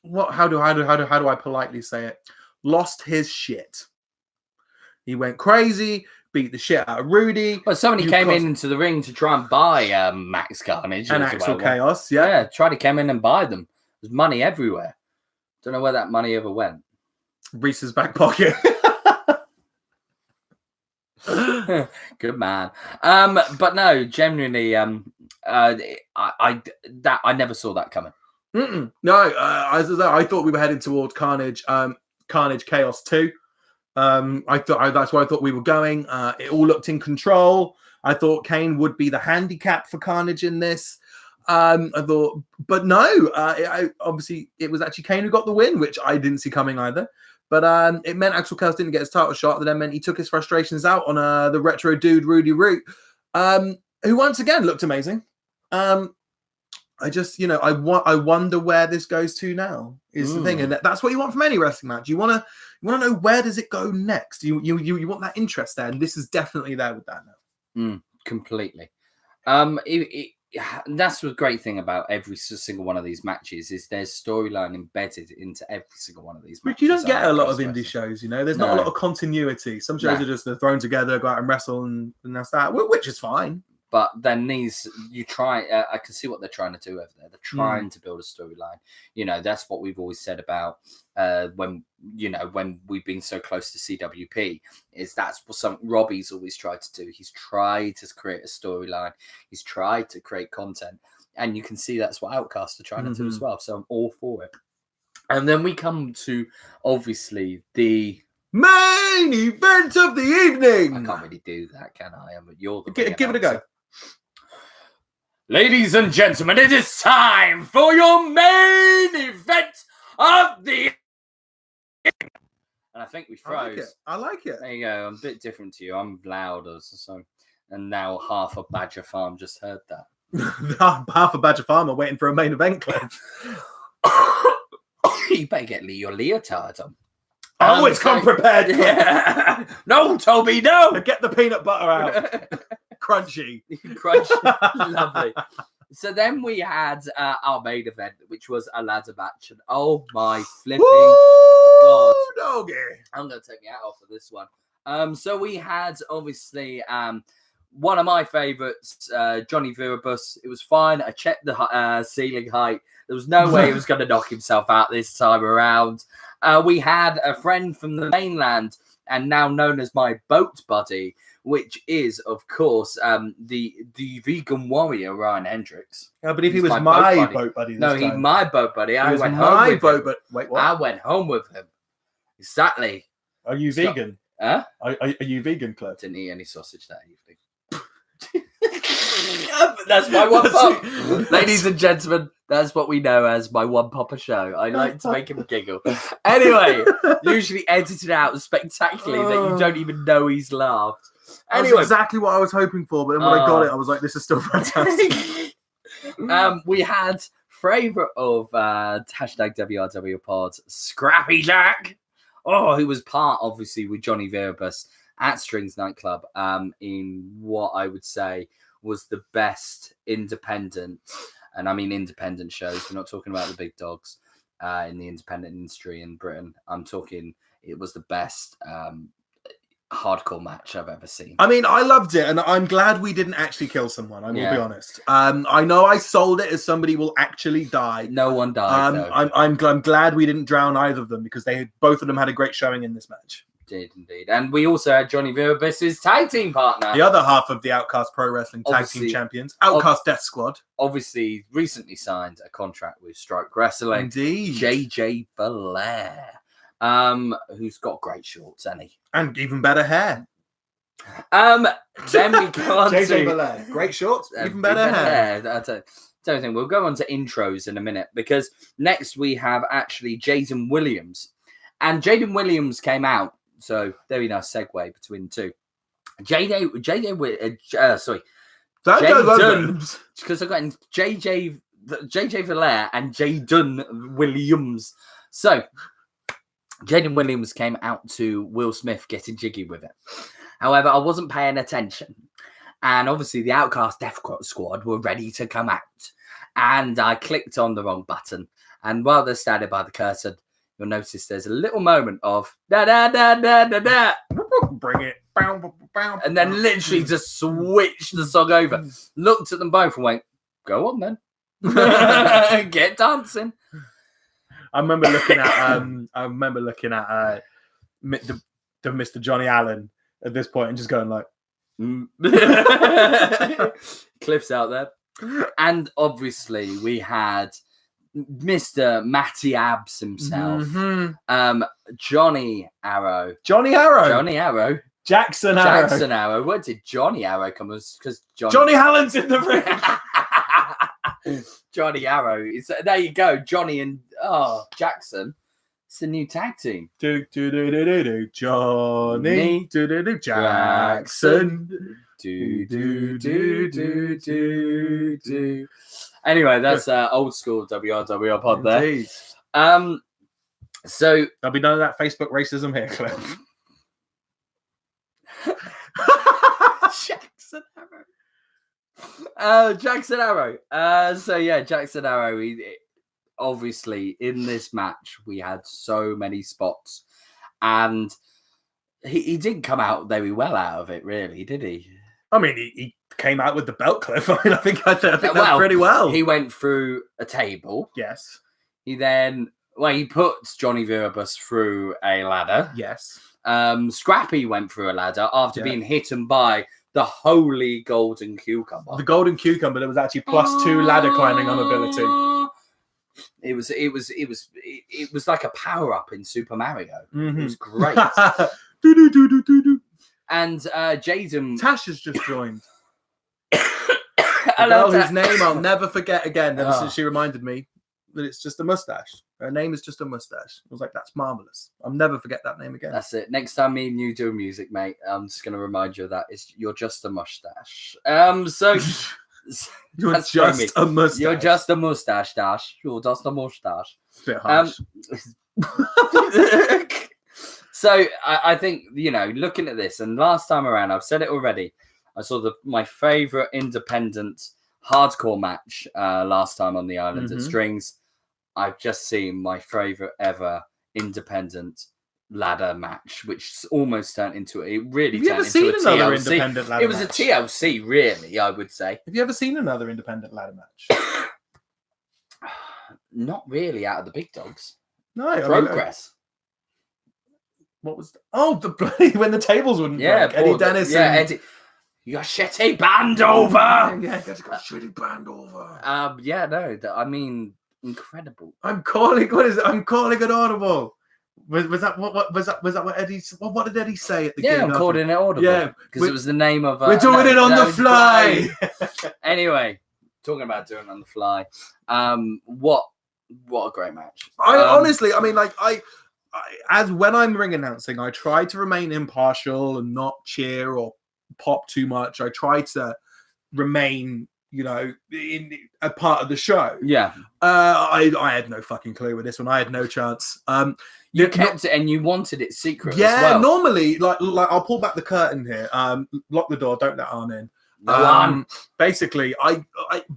do I politely say it? Lost his shit. He went crazy, beat the shit out of Rudy. Well, somebody came into the ring to try and buy Max Carnage and Axel Chaos. Yeah, tried to come in and buy them. There's money everywhere. Don't know where that money ever went. Reese's back pocket. Good man. But no, genuinely, I never saw that coming. No, I thought we were heading towards Carnage Chaos 2. That's where I thought we were going. It all looked in control. I thought Kane would be the handicap for Carnage in this. I thought, but no, obviously it was actually Kane who got the win, which I didn't see coming either. But it meant Axel Chaos didn't get his title shot. That then meant he took his frustrations out on the retro dude Rudy Root, who once again looked amazing. I just, I wonder where this goes to now. Is the thing, and that's what you want from any wrestling match. You want to know where does it go next. You want that interest there, and this is definitely there with that now. Completely. That's the great thing about every single one of these matches is there's storyline embedded into every single one of these matches. But you don't get a lot of indie shows, There's not a lot of continuity. Some shows are just they're thrown together, go out and wrestle, and that's that, which is fine. But then these, you try, I can see what they're trying to do over there. They're trying to build a storyline. That's what we've always said about when we've been so close to CWP, is that's what Robbie's always tried to do. He's tried to create a storyline. He's tried to create content. And you can see that's what Outcast are trying to do as well. So I'm all for it. And then we come to, obviously, the main event of the evening. I can't really do that, can I? You're the give it a go. Ladies and gentlemen, it is time for your main event of the evening. And I think we froze. I like it. There you go. I'm a bit different to you. I'm louder, so. And now half of Badger Farm just heard that. Half of Badger Farm are waiting for a main event clip. You better get your leotard on. It's come prepared. Yeah. No, Toby, no. Get the peanut butter out. Crunchy. Lovely. So then we had our main event, which was a ladder match. And oh my flipping God. Doggy. I'm going to take me out for this one. So we had, obviously, one of my favourites, Johnny Viribus. It was fine. I checked the ceiling height. There was no way he was going to knock himself out this time around. We had a friend from the mainland and now known as my boat buddy, which is, of course, the vegan warrior, Ryan Hendricks. I believe he was my boat buddy. No, he's my boat buddy. I went home with him. Wait, what? I went home with him. Exactly. Are you vegan? Huh? Are you vegan, Claire? Didn't eat any sausage that evening. That's my one pop. Ladies and gentlemen, that's what we know as my one popper show. I like to make him giggle. Anyway, usually edited out spectacularly that you don't even know he's laughed. Anyway, that's exactly what I was hoping for, but then when I got it, I was like, this is still fantastic. We had favourite of hashtag WRWRPOD, Scrappy Jack. Who was part, obviously, with Johnny Viribus at Strings Nightclub in what I would say was the best independent, and I mean independent shows. We're not talking about the big dogs in the independent industry in Britain. I'm talking it was the best hardcore match I've ever seen. I mean, I loved it, and I'm glad we didn't actually kill someone. I will be honest. I know I sold it as somebody will actually die. No one died. I'm glad we didn't drown either of them because both of them had a great showing in this match. Did indeed. And we also had Johnny Viribus' tag team partner. The other half of the Outcast Pro Wrestling Tag Team Champions, Outcast Death Squad. Obviously, recently signed a contract with Strike Wrestling. Indeed. JJ Belair, who's got great shorts, hasn't he? And even better hair. Then we go on JJ Belair. Great shorts, even better hair. Don't think we'll go on to intros in a minute because next we have actually Jaden Williams. And Jaden Williams came out. So very nice segue between the two. JJ because I've got JJ Belair and Jaden Williams. So Jaden Williams came out to Will Smith getting jiggy with it. However, I wasn't paying attention. And obviously the Outcast Death Squad were ready to come out. and I clicked on the wrong button. And while they're standing by the curtain, you'll notice there's a little moment of da da da da da da. Bring it. Bow, bow, And then literally just switched the song over. Looked at them both and went, "Go on then, get dancing." I remember looking at the Mr. Johnny Allen at this point and just going like, Cliff's out there. And obviously we had Mr. Matty Abs himself, Johnny Arrow. Jackson Arrow. Jackson Arrow. Where did Johnny Arrow come? Because Johnny Allen's in the ring. Johnny Arrow. There you go. Johnny and Jackson. It's a new tag team. Johnny Jackson. Anyway, that's old school WRWRPOD there. Indeed. So there'll be none of that Facebook racism here, Cliff. Jackson Arrow. Jackson Arrow. Obviously, in this match, we had so many spots, and he didn't come out very well out of it, really, did he? I mean, he came out with the belt, Cliff. I mean, I think that's pretty well. He went through a table. Yes. He puts Johnny Viribus through a ladder. Yes. Scrappy went through a ladder after being hitten by the holy golden cucumber. The golden cucumber that was actually +2 ladder climbing on ability. It was like a power up in Super Mario. It was great. And Jaden Tash has just joined. A girl whose name I'll never forget again. Ever since she reminded me that it's just a mustache. Her name is just a mustache. I was like, that's marvelous. I'll never forget that name again. That's it. Next time me and you do music, mate, I'm just going to remind you of that. You're just a mustache. You're just a mustache. You're just a mustache, Dash. You're just a mustache. Bit harsh. So I think, looking at this, and last time around, I've said it already, I saw my favourite independent hardcore match last time on the island at Strings. I've just seen my favourite ever independent ladder match, which almost turned into it. Really, have you ever seen another independent ladder match? It was a TLC, really, I would say. Have you ever seen another independent ladder match? Not really, out of the big dogs. No, Progress. What was the bloody when the tables wouldn't break? Eddie Dennis. Yeah, Eddie. Your shitty band over. Yeah, got shitty band over. I mean, incredible. I'm calling. What is it? I'm calling an audible. Was that what Eddie? What did Eddie say at the game? Yeah, I'm calling it audible. Yeah, because it was the name of. We're doing it on the fly. Anyway, talking about doing it on the fly. What a great match. Honestly, I mean, like as when I'm ring announcing, I try to remain impartial and not cheer or pop too much. I try to remain, in a part of the show. Yeah. I had no fucking clue with this one. I had no chance. You kept it and you wanted it secret. Yeah. As well. Normally, like I'll pull back the curtain here. Lock the door. Don't let Arn in. Basically, I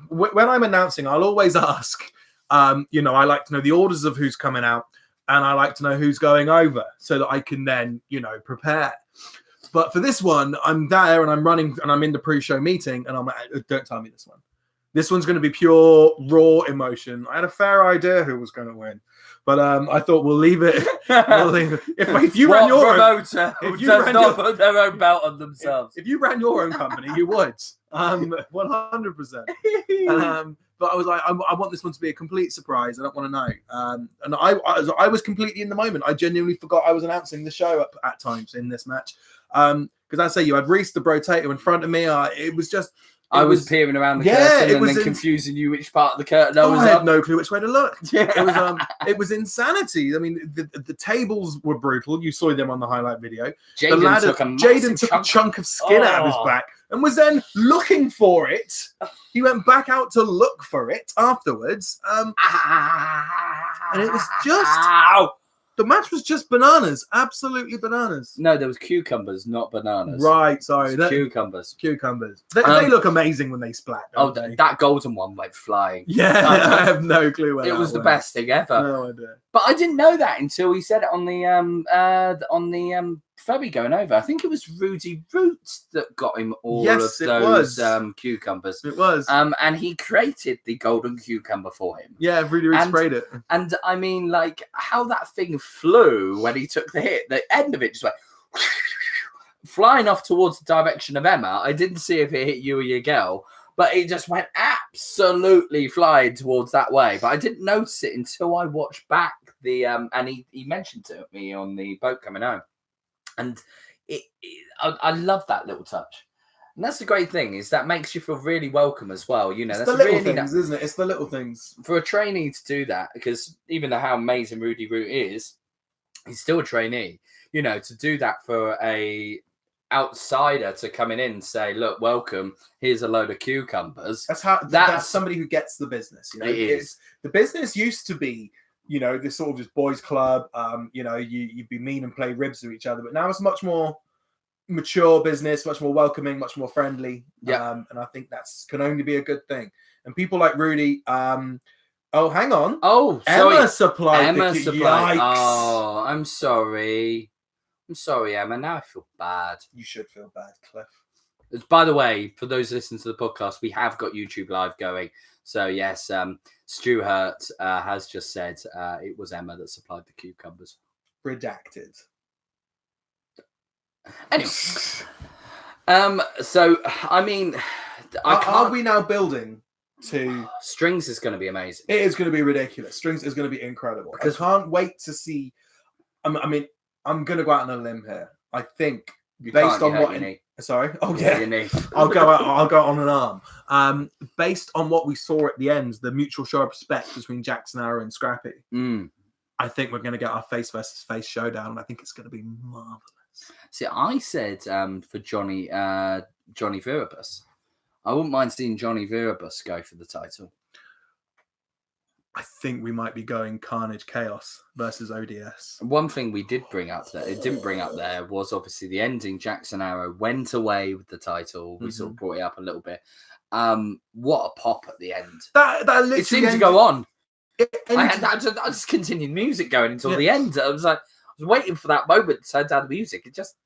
when I'm announcing, I'll always ask. I like to know the orders of who's coming out. And I like to know who's going over so that I can then, prepare. But for this one, I'm there and I'm running and I'm in the pre-show meeting and I'm like, don't tell me this one. This one's going to be pure, raw emotion. I had a fair idea who was going to win. But I thought we'll leave it. If you ran your own... If you does not put their own belt on themselves. If you ran your own company, you would. 100%. But I was like, I want this one to be a complete surprise. I don't want to know. And I was completely in the moment. I genuinely forgot I was announcing the show at times in this match. Because I say you had Reese the Brotato in front of me. It was just... I was peering around the curtain and then confusing you which part of the curtain I had no clue which way to look. Yeah. It was insanity. I mean, the tables were brutal. You saw them on the highlight video. Jaden took a chunk of skin out of his back and was then looking for it. He went back out to look for it afterwards. And it was just The match was just bananas, absolutely bananas. No, there was cucumbers, not bananas. Right, sorry. Cucumbers. Cucumbers. They look amazing when they splat. They? That golden one went flying. Yeah, I have no clue where it was the best thing ever. No idea. But I didn't know that until he said it on the ferry going over. I think it was Rudy Roots that got him all of those cucumbers. It was. And he created the golden cucumber for him. Yeah, Rudy Roots sprayed it. And I mean, like, how that thing flew when he took the hit, the end of it just went flying off towards the direction of Emma. I didn't see if it hit you or your girl, but it just went absolutely flying towards that way. But I didn't notice it until I watched back the and he mentioned it to me on the boat coming home. And I love that little touch. And that's the great thing, is that makes you feel really welcome as well. You know, it's that's the little really things, isn't it? It's the little things. For a trainee to do that, because even though how amazing Rudy Root is, he's still a trainee. You know, to do that for a outsider to come in and say, look, welcome, here's a load of cucumbers. That's somebody who gets the business. You know, it is. The business used to be, you know, this sort of just boys club. You know, you'd be mean and play ribs with each other, but now it's much more mature business, much more welcoming, much more friendly. Yeah. And I think that's can only be a good thing. And people like Rudy, oh, hang on. Oh, Emma supplied. Yikes. Oh, I'm sorry. I'm sorry, Emma. Now I feel bad. You should feel bad, Cliff. By the way, for those listening to the podcast, we have got YouTube Live going. So, yes, Stu Hurt has just said it was Emma that supplied the cucumbers. Redacted. Anyway. So, I mean... Are we now building to... Strings is going to be amazing. It is going to be ridiculous. Strings is going to be incredible. Because I can't wait to see... I mean, I'm going to go out on a limb here. I think, based on what... Sorry? Oh, yeah. I'll go out on an arm. Based on what we saw at the end, the mutual show of respect between Jackson Arrow and Scrappy, I think we're going to get our face versus face showdown. I think it's going to be marvelous. See, I said for Johnny Viribus, I wouldn't mind seeing Johnny Viribus go for the title. I think we might be going Carnage Chaos versus ODS. One thing we did bring up there, it didn't bring up there, was obviously the ending. Jackson Arrow went away with the title. We sort of brought it up a little bit. What a pop at the end. That literally it seemed to go on. I just continued music going until the end. I was waiting for that moment to turn down the music. It just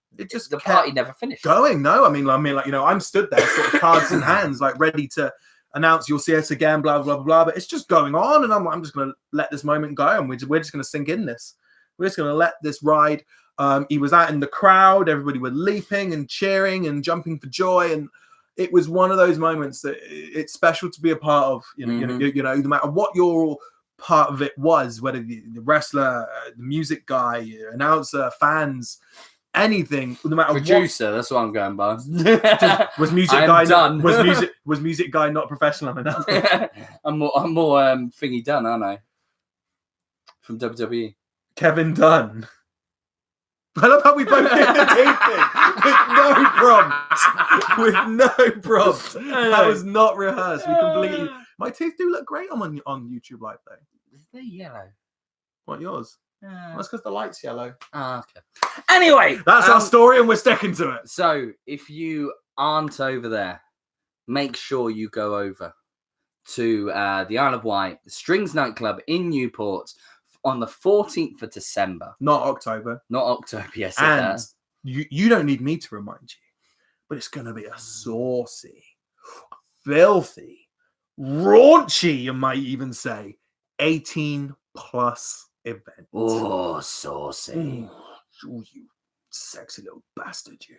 the party never finished. Going, no. I mean, like, you know, I'm stood there, sort of cards in hands, like ready to announce you'll see us again, blah, blah, blah, blah. But it's just going on, and I'm just going to let this moment go, and we're just going to sink in this. We're just going to let this ride. He was out in the crowd. Everybody were leaping and cheering and jumping for joy, and it was one of those moments that it's special to be a part of. You know, no matter what your part of it was, whether the wrestler, the music guy, announcer, fans, anything, no matter producer, that's what I'm going by. Was music guy not professional enough? I'm more thingy Dunn, aren't I? From WWE. Kevin Dunn. I love how we both did the teeth thing with no prompts. That was not rehearsed. We completely. My teeth do look great on YouTube Live though. They're yellow. What, yours? That's because the light's yellow. Okay. Anyway, that's our story, and we're sticking to it. So, if you aren't over there, make sure you go over to the Isle of Wight Strings Nightclub in Newport on the 14th of December. Not October. Yes. And you don't need me to remind you, but it's going to be a saucy, filthy, raunchy, you might even say, 18+ event. Oh, saucy. Oh, you sexy little bastard, you.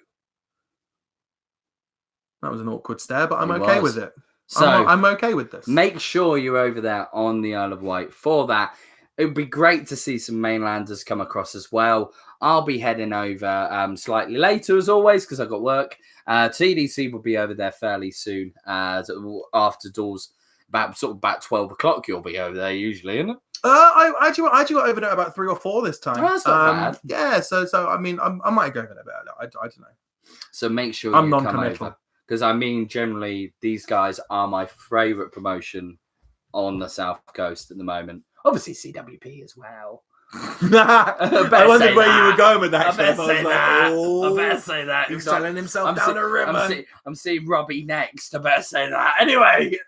That was an awkward stare, but I'm okay with it. So I'm okay with this. Make sure you're over there on the Isle of Wight for that. It would be great to see some mainlanders come across as well. I'll be heading over slightly later, as always, because I've got work. TDC will be over there fairly soon, after doors. About 12 o'clock, you'll be over there usually, isn't it? I actually got over there about 3 or 4 this time. Oh, that's not bad. Yeah, so I mean, I might go over there, but I don't know. So make sure I'm you non-committal. come over. Because, I mean, generally, these guys are my favourite promotion on the South Coast at the moment. Obviously, CWP as well. I wondered where you were going with that. I better say that. Oh, I better say that. he's selling himself down a ribbon. I'm seeing Robbie next. I better say that. Anyway,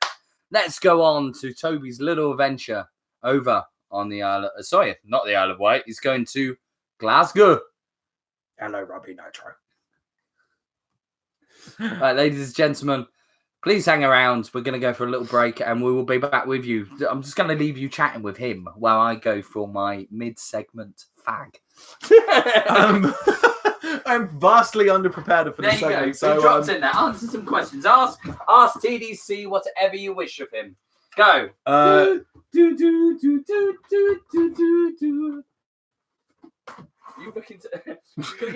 let's go on to Toby's little adventure over on the Isle of... Sorry, not the Isle of Wight. He's going to Glasgow. Hello, Robbie Nitro. Right, ladies and gentlemen, please hang around. We're going to go for a little break and we will be back with you. I'm just going to leave you chatting with him while I go for my mid-segment fag. I'm vastly underprepared for this segment. So he dropped in there. Answer some questions. Ask TDC whatever you wish of him. Go. You looking to...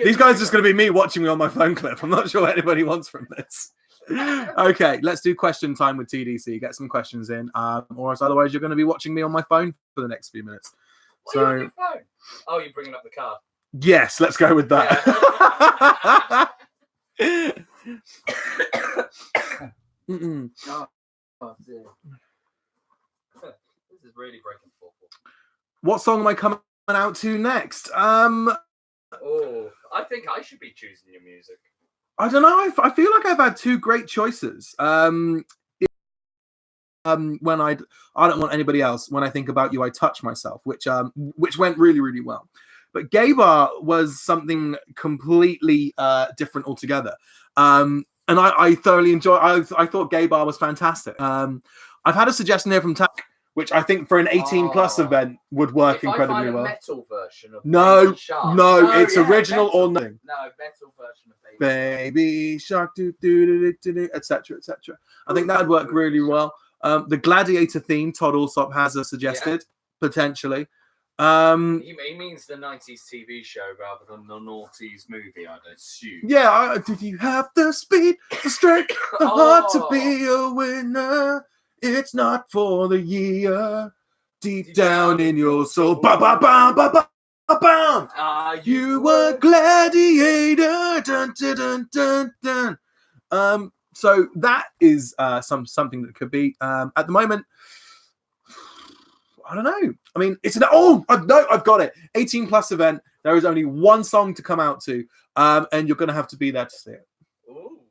These guys are just going to be me watching me on my phone clip. I'm not sure what anybody wants from this. Okay, let's do question time with TDC. Get some questions in, or else otherwise you're going to be watching me on my phone for the next few minutes. What are you on your phone? Oh, you're bringing up the card. Yes, let's go with that. Yeah. Oh, dear. This is really breaking fourth. What song am I coming out to next? Oh, I think I should be choosing your music. I don't know. I feel like I've had two great choices. When I don't want anybody else. When I think about you, I touch myself, which went really, really well. But Gay Bar was something completely different altogether. And I thoroughly enjoyed. I thought Gay Bar was fantastic. I've had a suggestion here from Tack, which I think for an 18+ event would work incredibly well. Metal version of no, it's yeah, original metal, or nothing. No, metal version of Baby Shark, etc., etc. I think that would work really well. The Gladiator theme, Todd Alsop has suggested potentially. He means the 90s TV show rather than the noughties movie, I'd assume. Yeah, did you have the speed, the strength, the heart to be a winner? It's not for the year. Deep down in your soul. Ba ba ba ba ba ba bam. You were gladiator. Dun, dun, dun, dun, dun. So that is something that could be at the moment. I don't know. I mean, it's an I've got it. 18+ event. There is only one song to come out to, and you're going to have to be there to see it. Ooh.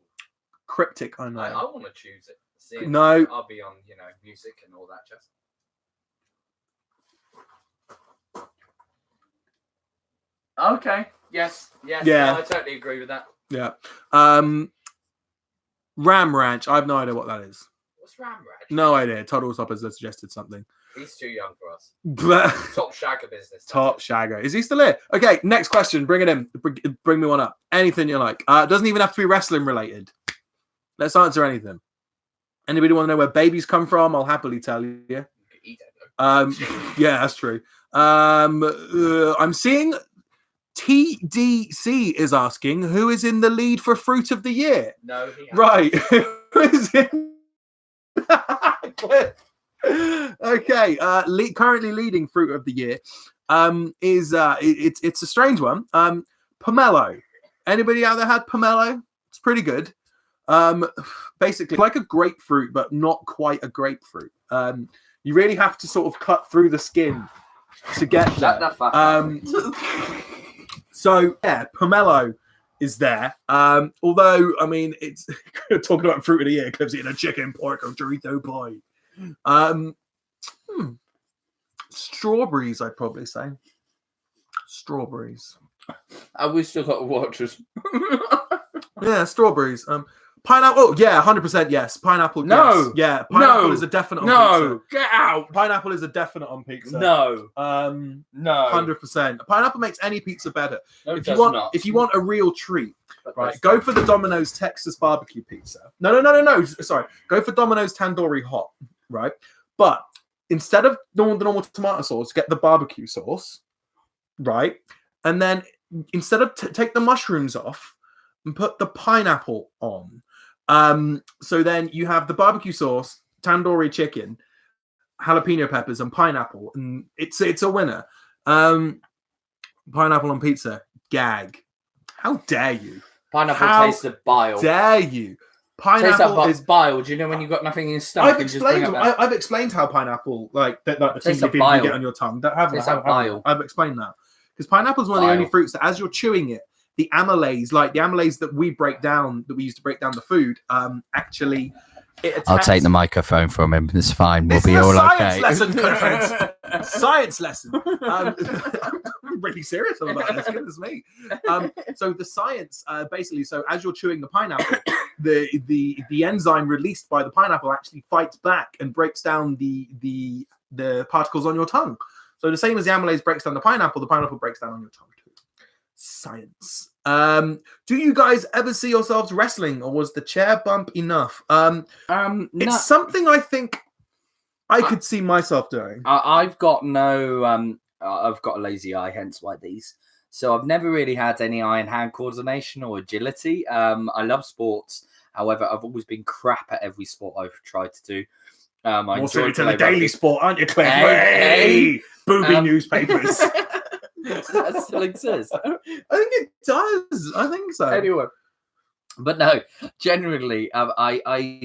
Cryptic, I know. I want to choose it. See, no, I'll be on, music and all that jazz. Okay. Yes. Yeah. No, I totally agree with that. Yeah. Ram Ranch. I have no idea what that is. What's Ram Ranch? No idea. Todd Alsop has suggested something. He's too young for us. But Top shagger business. Top shagger. Is he still here? Okay, next question. Bring it in. Bring me one up. Anything you like. It doesn't even have to be wrestling related. Let's answer anything. Anybody want to know where babies come from? I'll happily tell you. Yeah, that's true. I'm seeing TDC is asking who is in the lead for Fruit of the Year. No, he hasn't. Right. Who is in? Okay. Currently leading Fruit of the Year is it's a strange one. Pomelo. Anybody out there had pomelo? It's pretty good. Basically like a grapefruit, but not quite a grapefruit. You really have to sort of cut through the skin to get there. So yeah, pomelo is there. Although I mean, it's talking about Fruit of the Year, Cliff's eating a chicken, pork, or Dorito pie. Strawberries, I'd probably say. Strawberries. We still got watchers. Yeah, strawberries. Pineapple. Oh, yeah, 100% yes. Pineapple. No. Yes. Yeah, pineapple is a definite on pizza. Get out. Pineapple is a definite on pizza. No. No. 100%. Pineapple makes any pizza better. No, if you want a real treat, right, go for the Domino's Texas barbecue pizza. No. Sorry. Go for Domino's Tandoori Hot, right? But instead of the normal tomato sauce, get the barbecue sauce, right? And then instead of take the mushrooms off and put the pineapple on. So then you have the barbecue sauce, tandoori chicken, jalapeno peppers, and pineapple, and it's a winner. Pineapple on pizza, gag. How dare you? Pineapple tastes of bile. Dare you? Pineapple is bile. Do you know when you've got nothing in your stomach? I've explained how pineapple, like the tingly feeling you get on your tongue. I've explained that because pineapple is one of the only fruits that, as you're chewing it, the amylase that we break down, that we use to break down the food, actually. I'll take the microphone from him. It's fine. We'll be all okay. Lesson, friends. Science lesson. I'm really serious about this. Goodness me. So the science, basically, so as you're chewing the pineapple, the enzyme released by the pineapple actually fights back and breaks down the particles on your tongue. So the same as the amylase breaks down the pineapple breaks down on your tongue too. Science. Do you guys ever see yourselves wrestling, or was the chair bump enough? It's something I think I could see myself doing. I've got I've got a lazy eye, hence why these. So I've never really had any eye and hand coordination or agility. I love sports. However, I've always been crap at every sport I've tried to do. I enjoy to the daily sport, aren't you, Cliff? Hey! Booby newspapers. That still exists. I think it does. I think so. Anyway, but no, generally, I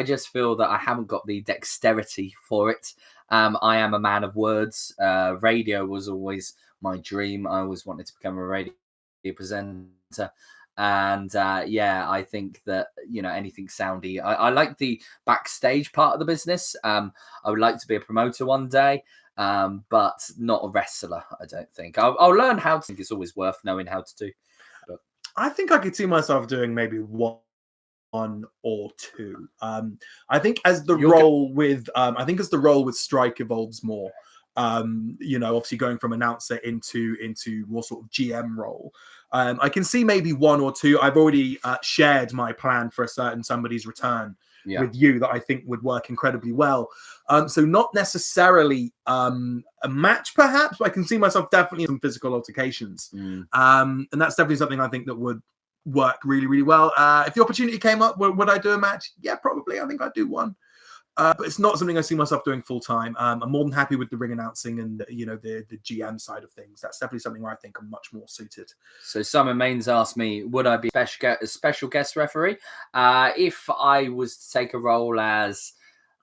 just feel that I haven't got the dexterity for it. I am a man of words. Radio was always my dream. I always wanted to become a radio presenter. And I think that, anything soundy. I like the backstage part of the business. I would like to be a promoter one day. But not a wrestler, I don't think. I'll learn how to think. It's always worth knowing how to do. But I think I could see myself doing maybe one or two. I think as the role with Strike evolves more, obviously going from announcer into more sort of GM role. I can see maybe one or two. I've already shared my plan for a certain somebody's return with you that I think would work incredibly well. So not necessarily a match, perhaps, but I can see myself definitely in some physical altercations. And that's definitely something I think that would work really, really well. If the opportunity came up, would I do a match? Yeah, probably. I think I'd do one. But it's not something I see myself doing full time. I'm more than happy with the ring announcing and the GM side of things. That's definitely something where I think I'm much more suited. So Simon Maines asked me, would I be a special guest referee if I was to take a role as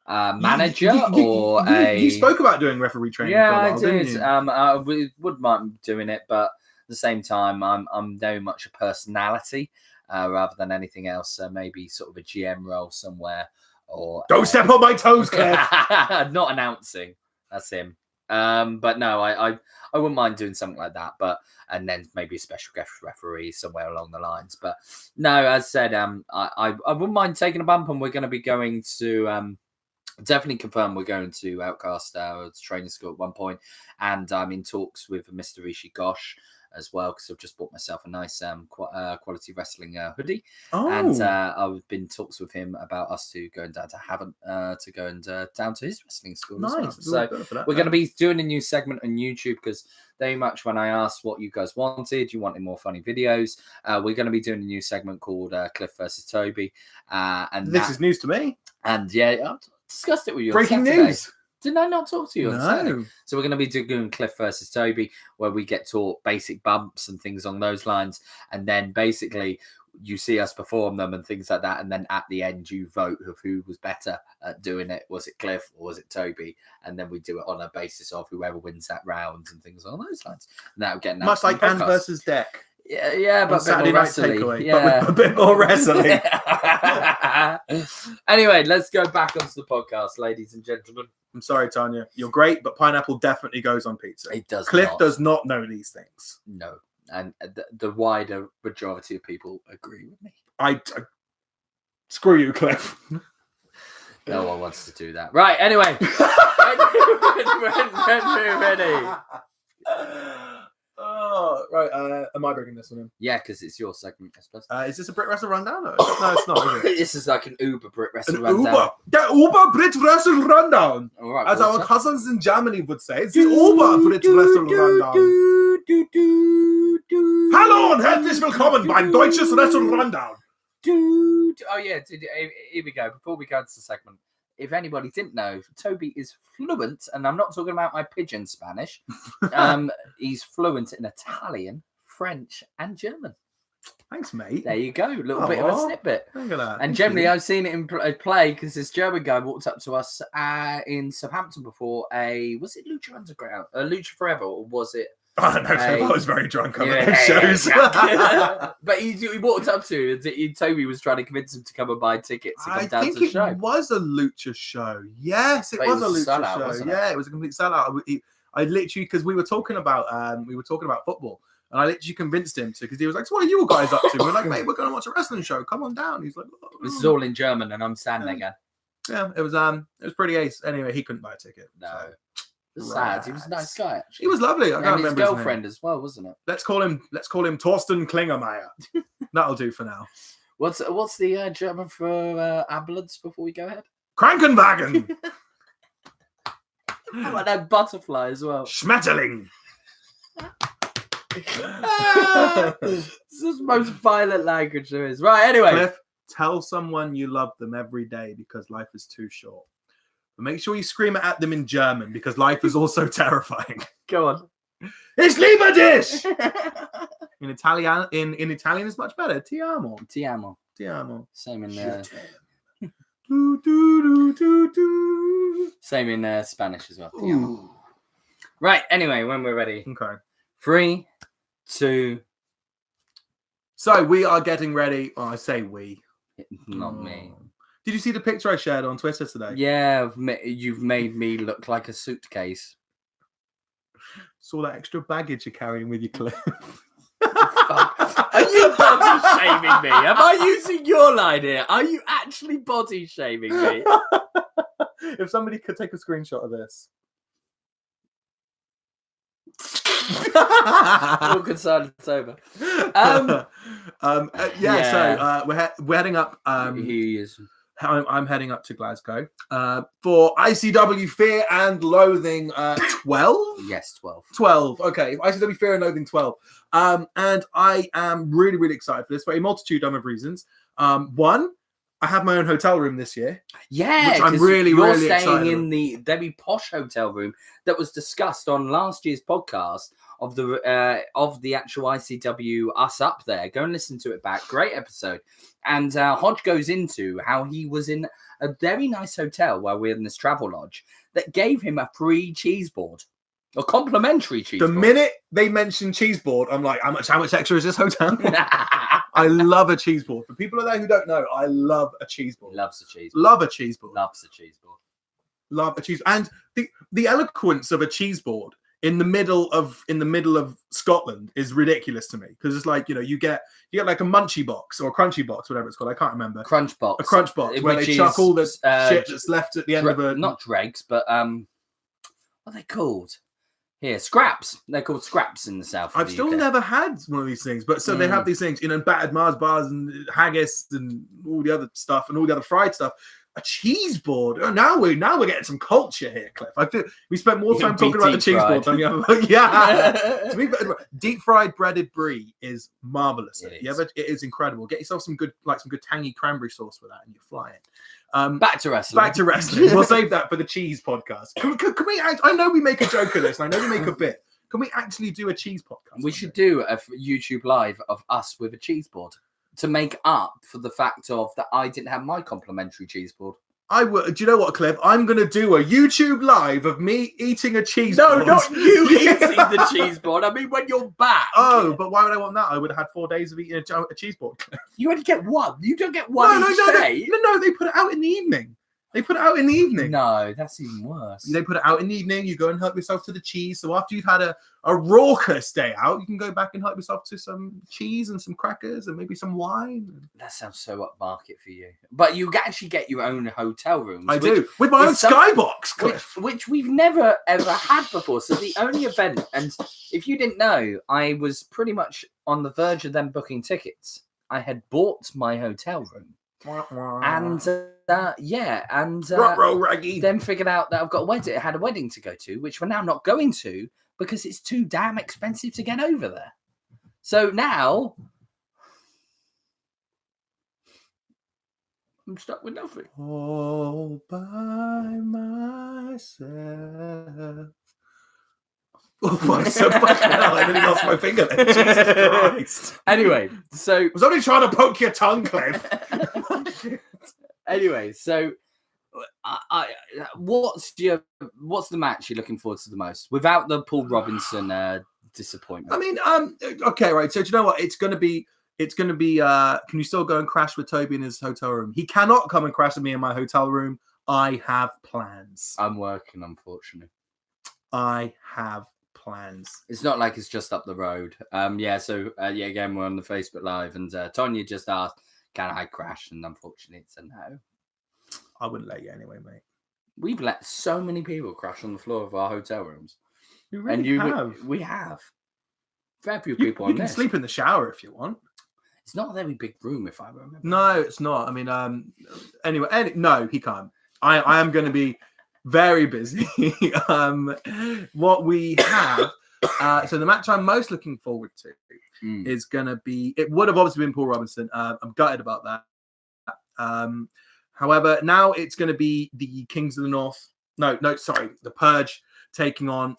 manager you spoke about doing referee training. Yeah, for a while, I did. Didn't you? I wouldn't mind doing it, but at the same time, I'm very much a personality rather than anything else. Maybe sort of a GM role somewhere. Or don't step on my toes, Cliff. Not announcing. That's him. But no, I wouldn't mind doing something like that. And then maybe a special guest referee somewhere along the lines. But no, as said, I wouldn't mind taking a bump, and we're going to be going to definitely confirm we're going to Outcast training school at one point, and I'm in talks with Mr. Rishi Ghosh as well, because I've just bought myself a nice quality wrestling hoodie. And I've been in talks with him about us two going down to Havant to go and down to his wrestling school as well. So we're going to be doing a new segment on YouTube, because very much when I asked what you guys wanted, you wanted more funny videos. We're going to be doing a new segment called Cliff versus Toby. And this is news to me. And yeah, I discussed it with you. Breaking news. Did I not talk to you? No. So we're going to be doing Cliff versus Toby, where we get taught basic bumps and things on those lines. And then basically you see us perform them and things like that. And then at the end, you vote of who was better at doing it. Was it Cliff or was it Toby? And then we do it on a basis of whoever wins that round and things along those lines. And that'll get much like Anne versus Deck. Yeah, but a bit more wrestling. Yeah. But a bit more wrestling. Anyway, let's go back onto the podcast, ladies and gentlemen. I'm sorry, Tanya. You're great, but pineapple definitely goes on pizza. It does. Cliff does not know these things. No, and the wider majority of people agree with me. I screw you, Cliff. No one wants to do that. Right. Anyway, when we're ready. Oh, right. Am I bringing this one in? Yeah, because it's your segment, I suppose. Is this a Brit Wrestle Rundown? No, it's not, is it? This is like an Uber Brit Wrestle Rundown. The Uber Brit Wrestle Rundown. All right, as our cousins in Germany would say, it's the Uber Brit Wrestle Rundown. Hallo und herzlich willkommen beim Deutsches Wrestle Rundown. Oh yeah, here we go. Before we go into the segment, if anybody didn't know, Toby is fluent, and I'm not talking about my pigeon Spanish. He's fluent in Italian, French, and German. Thanks, mate. There you go. A little bit of a Aw, snippet. Look at that. And Thank generally, you. I've seen it in play because this German guy walked up to us in Southampton before was it Lucha Underground? Lucha Forever, or was it? I don't know, Cliff. I was very drunk on those shows. But he walked up to and Toby was trying to convince him to come and buy tickets to come down to the show. It was a Lucha show. Yes, it But was a a Lucha sellout, show. wasn't it? Yeah, it was a complete sellout. I literally, because we were talking about football, and I literally convinced him to, because he was like, "So what are you guys up to?" We're like, "Mate, we're going to watch a wrestling show. Come on down." He's like, "Oh." This is all in German, and I'm standing again. Yeah, it was pretty ace. Anyway, he couldn't buy a ticket. No. So. Sad. He was a nice guy. Actually. He was lovely. I can't and his remember girlfriend as well, wasn't it? Let's call him Torsten Klingermeyer. That'll do for now. What's the German for ambulance before we go ahead? Krankenwagen. How about that butterfly as well? Schmetterling. This is the most violent language there is. Right, anyway. Cliff, tell someone you love them every day because life is too short. But make sure you scream it at them in German because life is also terrifying. Go on. Ich liebe dich! In Italian is much better. Ti amo. Ti amo. Ti amo. Same in do, do, do, do, do. Same in Spanish as well. Ti amo. Right, anyway, when we're ready. Okay. 3, 2. So we are getting ready. Oh, I say we. Not me. Did you see the picture I shared on Twitter today? Yeah, you've made me look like a suitcase. Saw that extra baggage you're carrying with you, Cliff. Are you body shaming me? Am I using your line here? Are you actually body shaming me? If somebody could take a screenshot of this. Awkward silence over. So we're heading up. He is. I'm heading up to Glasgow for ICW Fear and Loathing 12. Yes, 12. 12. Okay, ICW Fear and Loathing 12. And I am really, really excited for this for a multitude of reasons. One, I have my own hotel room this year. Yeah, which I'm really, you're really staying excited in the very posh hotel room that was discussed on last year's podcast of the actual ICW Us Up There. Go and listen to it back. Great episode. And Hodge goes into how he was in a very nice hotel while we're in this travel lodge that gave him a free cheese board. A complimentary cheese board. The minute they mention cheese board, I'm like, how much extra is this hotel? I love a cheese board. For people out there who don't know, I love a cheese board. Loves a cheese board. Love a cheese board. Loves a cheese board. Love a cheese. And the eloquence of a cheese board in the middle of Scotland is ridiculous to me, because it's like, you get like a munchie box or a crunchy box, whatever it's called. I can't remember. Crunch box. A crunch box where they chuck all the shit that's left at the end of a not dregs, but what are they called? Here, scraps. They're called scraps in the south. I've still never had one of these things, but so they have these things, battered Mars bars and haggis and all the other stuff and all the other fried stuff. A cheese board. Oh, now we're getting some culture here, Cliff. I feel we spent more time talking about the cheese board than the other. Yeah, deep fried breaded brie is marvelous. It is incredible. Get yourself some good tangy cranberry sauce with that, and you're flying. Back to wrestling. We'll save that for the cheese podcast. Can we? I know we make a joke of this, and I know we make a bit. Can we actually do a cheese podcast? We should do a YouTube live of us with a cheese board to make up for the fact of that I didn't have my complimentary cheese board. I would. Do you know what, Cliff? I'm going to do a YouTube live of me eating a cheese board. No, not you eating the cheese board. I mean, when you're back. Oh, but why would I want that? I would have had 4 days of eating a cheese board. You only get one. You don't get one each day. No, they put it out in the evening. No, that's even worse. They put it out in the evening. You go and help yourself to the cheese. So after you've had a raucous day out, you can go back and help yourself to some cheese and some crackers and maybe some wine. That sounds so upmarket for you. But you actually get your own hotel rooms. I do. With my own skybox, which we've never, ever had before. So the only event, and if you didn't know, I was pretty much on the verge of them booking tickets. I had bought my hotel room. And then figured out that I've got had a wedding to go to, which we're now not going to because it's too damn expensive to get over there. So now I'm stuck with nothing. All by myself. Oh, I'm so fucking hell. I really lost my finger there. Jesus Christ. Anyway, so I was only trying to poke your tongue, Cliff. anyway, so what's the match you're looking forward to the most without the Paul Robinson disappointment? I mean, okay, right. So do you know what? It's gonna be. Can you still go and crash with Toby in his hotel room? He cannot come and crash with me in my hotel room. I have plans. I'm working, unfortunately. I have plans. It's not like it's just up the road. So again, we're on the Facebook Live, and Tonya just asked, "Can I crash?" And unfortunately, it's a no. I wouldn't let you anyway, mate. We've let so many people crash on the floor of our hotel rooms. You really have. We have. Fair few people you on can this. sleep in the shower if you want. It's not a very big room, if I remember. No, it's not. I mean, anyway, no, he can't. I am going to be very busy. What we have, so the match I'm most looking forward to is going to be, it would have obviously been Paul Robinson. I'm gutted about that. However, now it's going to be the Kings of the North. The Purge taking on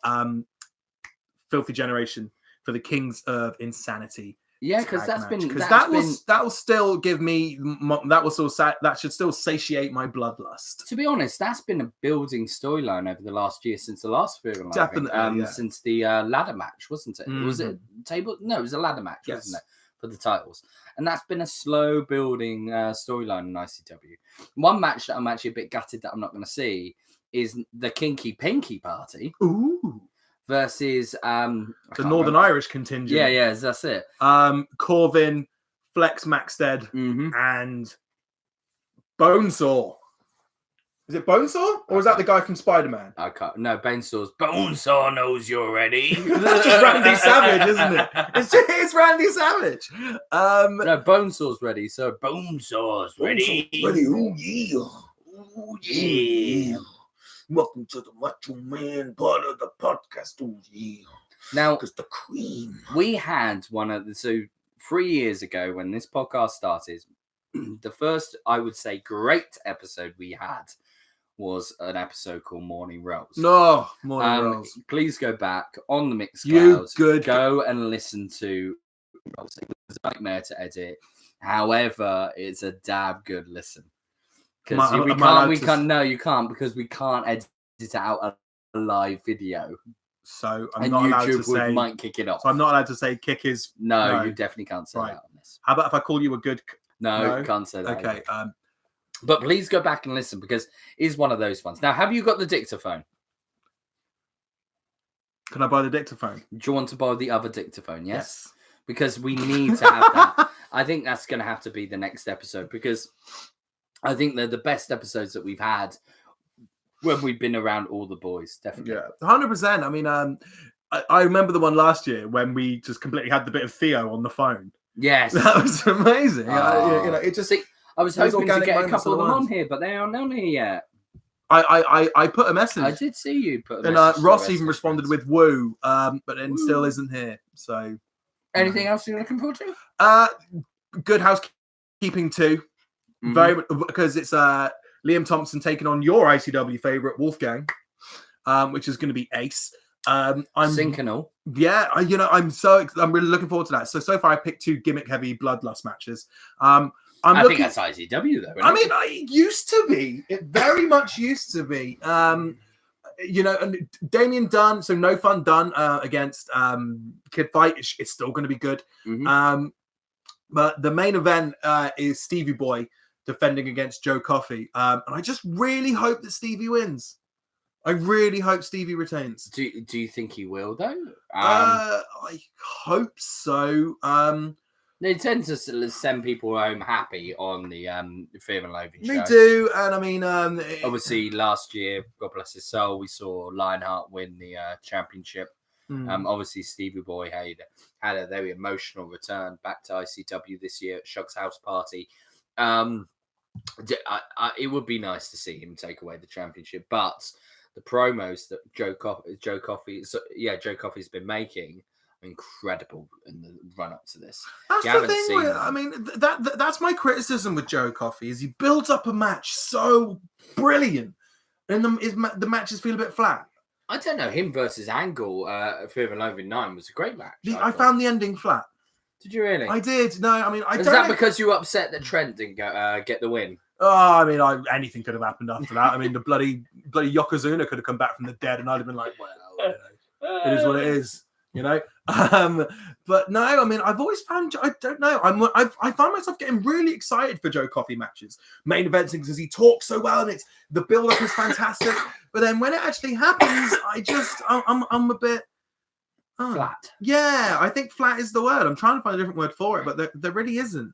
Filthy Generation for the Kings of Insanity. Yeah, because that will still give me that should still satiate my bloodlust. To be honest, that's been a building storyline over the last year since the last Fear and Loathing. Definitely, since the ladder match, wasn't it? Mm-hmm. Was it table? No, it was a ladder match, wasn't it, for the titles? And that's been a slow building storyline in ICW. One match that I'm actually a bit gutted that I'm not going to see is the Kinky Pinky Party. Ooh. Versus the Northern Irish contingent. Yeah, that's it. Corvin, Flex Maxted, and Bonesaw. Is it Bonesaw? Or is that the guy from Spider-Man? I can't. No, Bonesaw's Bonesaw knows you're ready. That's just Randy Savage, isn't it? It's Randy Savage. No, Bonesaw's ready, so Bonesaw's ready. Ready. Oh yeah. Oh yeah. Welcome to the Macho Man part of the podcast. Oh, yeah. Now, because the cream. We had 3 years ago when this podcast started, the first, I would say, great episode we had was an episode called Morning Rolls. No, Morning Rolls. Please go back on the Mixcloud. Go and listen to Rolls. It was a nightmare to edit. However, it's a damn good listen. Because you can't because we can't edit out a live video. So I'm not allowed to say might kick it off. So I'm not allowed to say kick is no. You definitely can't say that on this. How about if I call you a good? No, can't say that. Okay. But please go back and listen because it's one of those ones. Now, have you got the dictaphone? Can I buy the dictaphone? Do you want to buy the other dictaphone? Yes. Because we need to have that. I think that's going to have to be the next episode because I think they're the best episodes that we've had when we've been around all the boys. Definitely. Yeah, 100%. I mean, I remember the one last year when we just completely had the bit of Theo on the phone. Yes. That was amazing. It just... I was hoping to get a couple of them on here, but they aren't on here yet. I put a message. I did see you put a message. And Ross even responded with woo, but then still isn't here. So, anything else you're looking forward to? Good Housekeeping 2. Very because it's Liam Thompson taking on your ICW favorite Wolfgang, which is going to be ace. I'm Syncanal. Yeah, I'm really looking forward to that. So far I picked 2 gimmick heavy bloodlust matches. I think that's ICW though. I mean, it used to be. It very much used to be. And Damien Dunn, so No Fun Dunn against Kid Fight. It's still going to be good. But the main event is Stevie Boy defending against Joe Coffey. And I just really hope that Stevie wins. I really hope Stevie retains. Do you think he will though? I hope so. They tend to send people home happy on the Fear and Loathing show. They do, and I mean, obviously last year, God bless his soul, we saw Lionheart win the championship. Obviously, Stevie Boy had a very emotional return back to ICW this year at Shug's House Party. It would be nice to see him take away the championship, but the promos that Joe Coffey's been making. Incredible in the run up to this. That's the thing. I mean, that's my criticism with Joe Coffey is he builds up a match so brilliant, and the matches feel a bit flat. I don't know. Him versus Angle, Fear and Loathing 9 was a great match. I found the ending flat. Did you really? I did. No, I mean, Is that because you were upset that Trent didn't get the win? Oh, I mean, anything could have happened after that. I mean, the bloody Yokozuna could have come back from the dead, and I'd have been like, well, it is what it is, you know. But no, I mean, I've always found, I don't know, I find myself getting really excited for Joe Coffey matches, main events, because he talks so well, and the build up is fantastic. But then when it actually happens, I'm a bit flat. Yeah, I think flat is the word. I'm trying to find a different word for it, but there really isn't.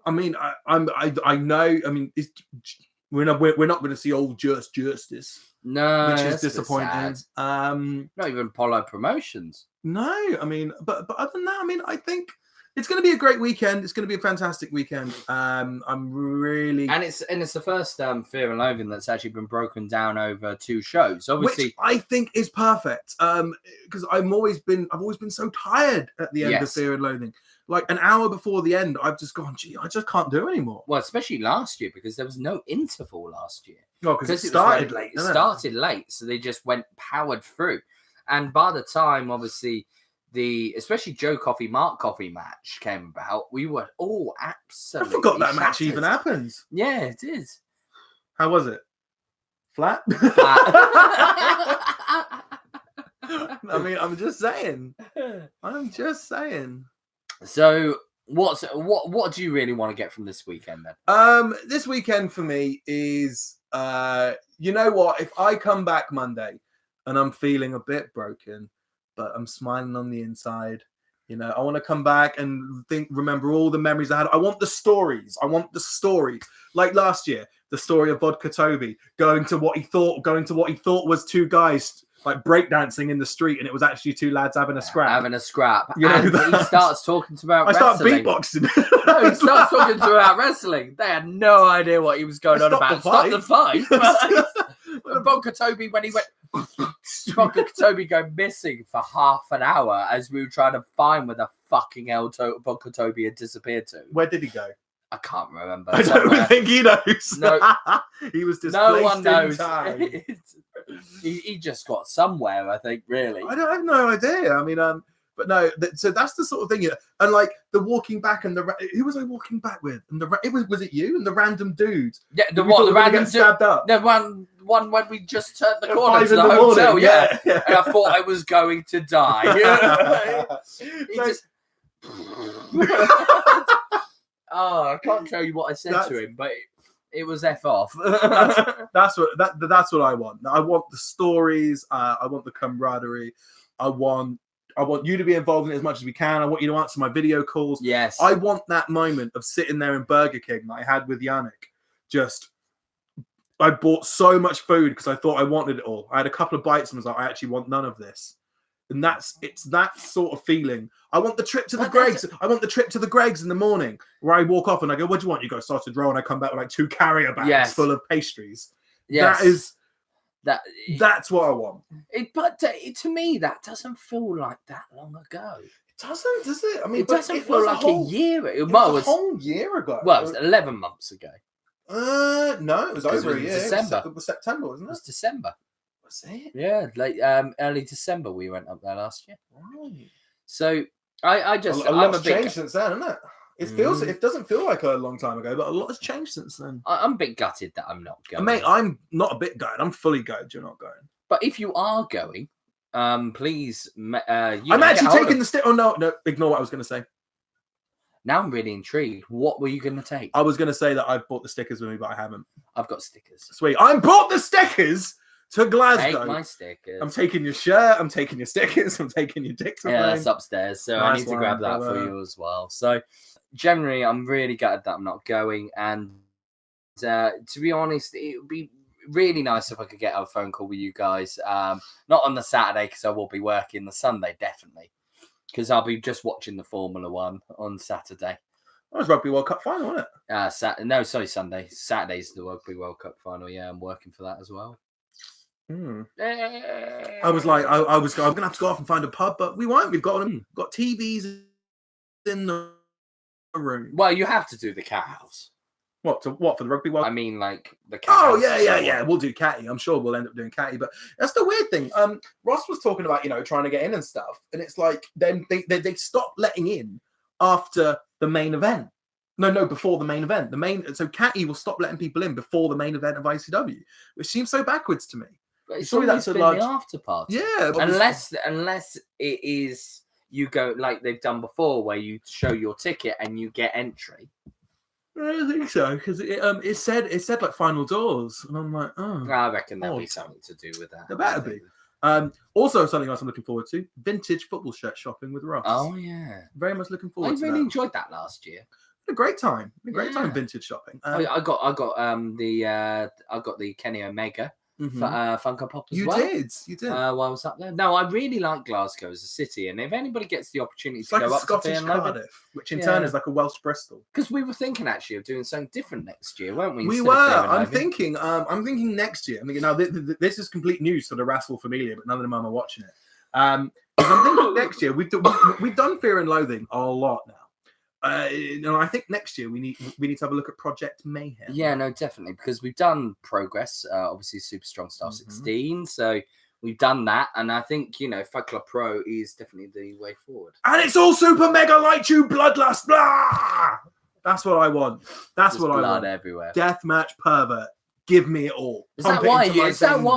I mean, I know. I mean, we're not going to see old Justice. No, which is disappointing. Not even Apollo Promotions. No, I mean, but other than that, I mean, I think it's going to be a great weekend. It's going to be a fantastic weekend. I'm really and it's the first Fear and Loathing that's actually been broken down over 2 shows. Obviously, which I think is perfect. Because I've always been so tired at the end of Fear and Loathing. Like an hour before the end, I've just gone, gee, I just can't do anymore. Well, especially last year, because there was no interval last year. Oh, because it started late. It started late, so they just went powered through. And by the time, obviously, especially Joe Coffey, Mark Coffey match came about, we were all absolutely I forgot that shattered. match even happens. Yeah, it is. How was it? Flat? I mean, I'm just saying. So, what do you really want to get from this weekend then? This weekend for me is, you know what? If I come back Monday and I'm feeling a bit broken, but I'm smiling on the inside, you know, I want to come back and remember all the memories I had. I want the stories. Like last year, the story of Vodka Toby going to what he thought was 2 guys like breakdancing in the street, and it was actually 2 lads having a scrap. You know, and he starts talking about wrestling. I start beatboxing. No, he starts talking about wrestling. They had no idea what he was going on about. Stop the fight. Vodka Toby, when he went, Vodka Toby go missing for half an hour as we were trying to find where the fucking hell Vodka Toby had disappeared to. Where did he go? I can't remember. I don't think he knows. No, he was displaced no one knows. in time. he just got somewhere, I think, really. I have no idea. I mean, but no, so that's the sort of thing, you know. And like the walking back and who was I walking back with? And was it you and the random dude? Yeah, the random dude stabbed up. The one when we just turned the corner to the hotel. Morning, yeah. And I thought I was going to die. Oh, I can't tell you what I said to him, but it was F off. that's what I want. I want the stories. I want the camaraderie. I want you to be involved in it as much as we can. I want you to answer my video calls. Yes. I want that moment of sitting there in Burger King that I had with Yannick. I bought so much food because I thought I wanted it all. I had a couple of bites and was like, I actually want none of this. And it's that sort of feeling. I want the trip to the Greg's. I want the trip to the Greg's in the morning where I walk off and I go, what do you want? You go sausage roll, and I come back with like 2 carrier bags full of pastries. Yes. That's what I want. But to me, that doesn't feel like that long ago. It doesn't, does it? I mean, it doesn't feel like a year. It was a whole year ago. Well, it was 11 months ago. No, it was over a year. December. It was September, wasn't it? It was December. Was it? Yeah, like early December we went up there last year. Right. So I just a lot's changed since then, isn't it? It doesn't feel like a long time ago, but a lot has changed since then. I'm a bit gutted that I'm not going. Mate, I'm not a bit gutted. I'm fully gutted you're not going. But if you are going, please. I'm actually taking the stick. Oh no, ignore what I was going to say. Now I'm really intrigued. What were you going to take? I was going to say that I've bought the stickers with me, but I haven't. I've got stickers. Sweet. I bought the stickers to Glasgow. Take my stickers. I'm taking your shirt. I'm taking your stickers. I'm taking your dicks. Yeah, that's upstairs. So I need to grab that for you as well. So generally, I'm really gutted that I'm not going. And to be honest, it would be really nice if I could get a phone call with you guys. Not on the Saturday because I will be working. The Sunday, definitely. Because I'll be just watching the Formula One on Saturday. That was Rugby World Cup final, wasn't it? Sunday. Saturday's the Rugby World Cup final. Yeah, I'm working for that as well. I was like, I'm gonna have to go off and find a pub, but we won't. We've got TVs in the room. Well, you have to do the cat house. What for the Rugby World? I mean, like the cat. Oh house yeah. We'll do Catty. I'm sure we'll end up doing Catty. But that's the weird thing. Ross was talking about trying to get in and stuff, and it's like then they stopped letting in after the main event. No, before the main event. So Catty will stop letting people in before the main event of ICW, which seems so backwards to me. But it's Surely always that's a been large- the after party. Yeah, Unless it is you go like they've done before, where you show your ticket and you get entry. I don't think so because it said like final doors, and I'm like, oh, I reckon there'll be odd. something to do with that. There better be. Also, something else I'm looking forward to: vintage football shirt shopping with Ross. Oh yeah, very much looking I forward to really that. enjoyed that last year. A great time. Yeah. Vintage shopping. I got the Kenny Omega Funko Pop as You well. did. While I was up there. No, I really like Glasgow as a city, and if anybody gets the opportunity It's to like go a up Scottish to Fair Cardiff, which in turn is like a Welsh Bristol. because we were thinking actually of doing something different next year, weren't we? We instead were. of Fair and I'm Loathing? thinking next year. I'm thinking now. This is complete news for the Rassel Familia, but none of them are watching it. 'Cause I'm thinking next year we've done Fear and Loathing a lot now. I think next year we need to have a look at Project Mayhem. Yeah, no, definitely, because we've done progress. Obviously, Super Strong Style 16, so we've done that, and I think Fight Club Pro is definitely the way forward. And it's all Super Mega Light You Bloodlust. Blah! That's what I want. That's what I want. Blood everywhere. Deathmatch pervert. Give me it all. Is that why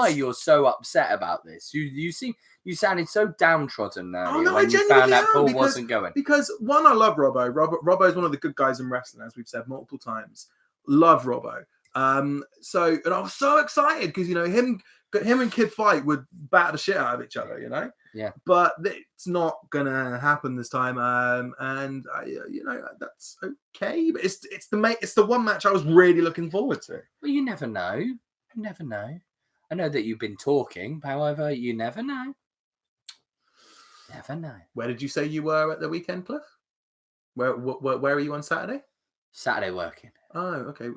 you're so upset about this? You sounded so downtrodden earlier when you found out Paul wasn't going. Because one, I love Robbo. Robbo is one of the good guys in wrestling, as we've said multiple times. Love Robbo. And I was so excited because him and Kid Fight would batter the shit out of each other. Yeah. But it's not gonna happen this time. And that's okay. But it's the one match I was really looking forward to. Well, you never know. You never know. I know that you've been talking, however, you never know. Never know. Where did you say you were at the weekend, Cliff? Where are you on Saturday? Saturday working. Oh, okay.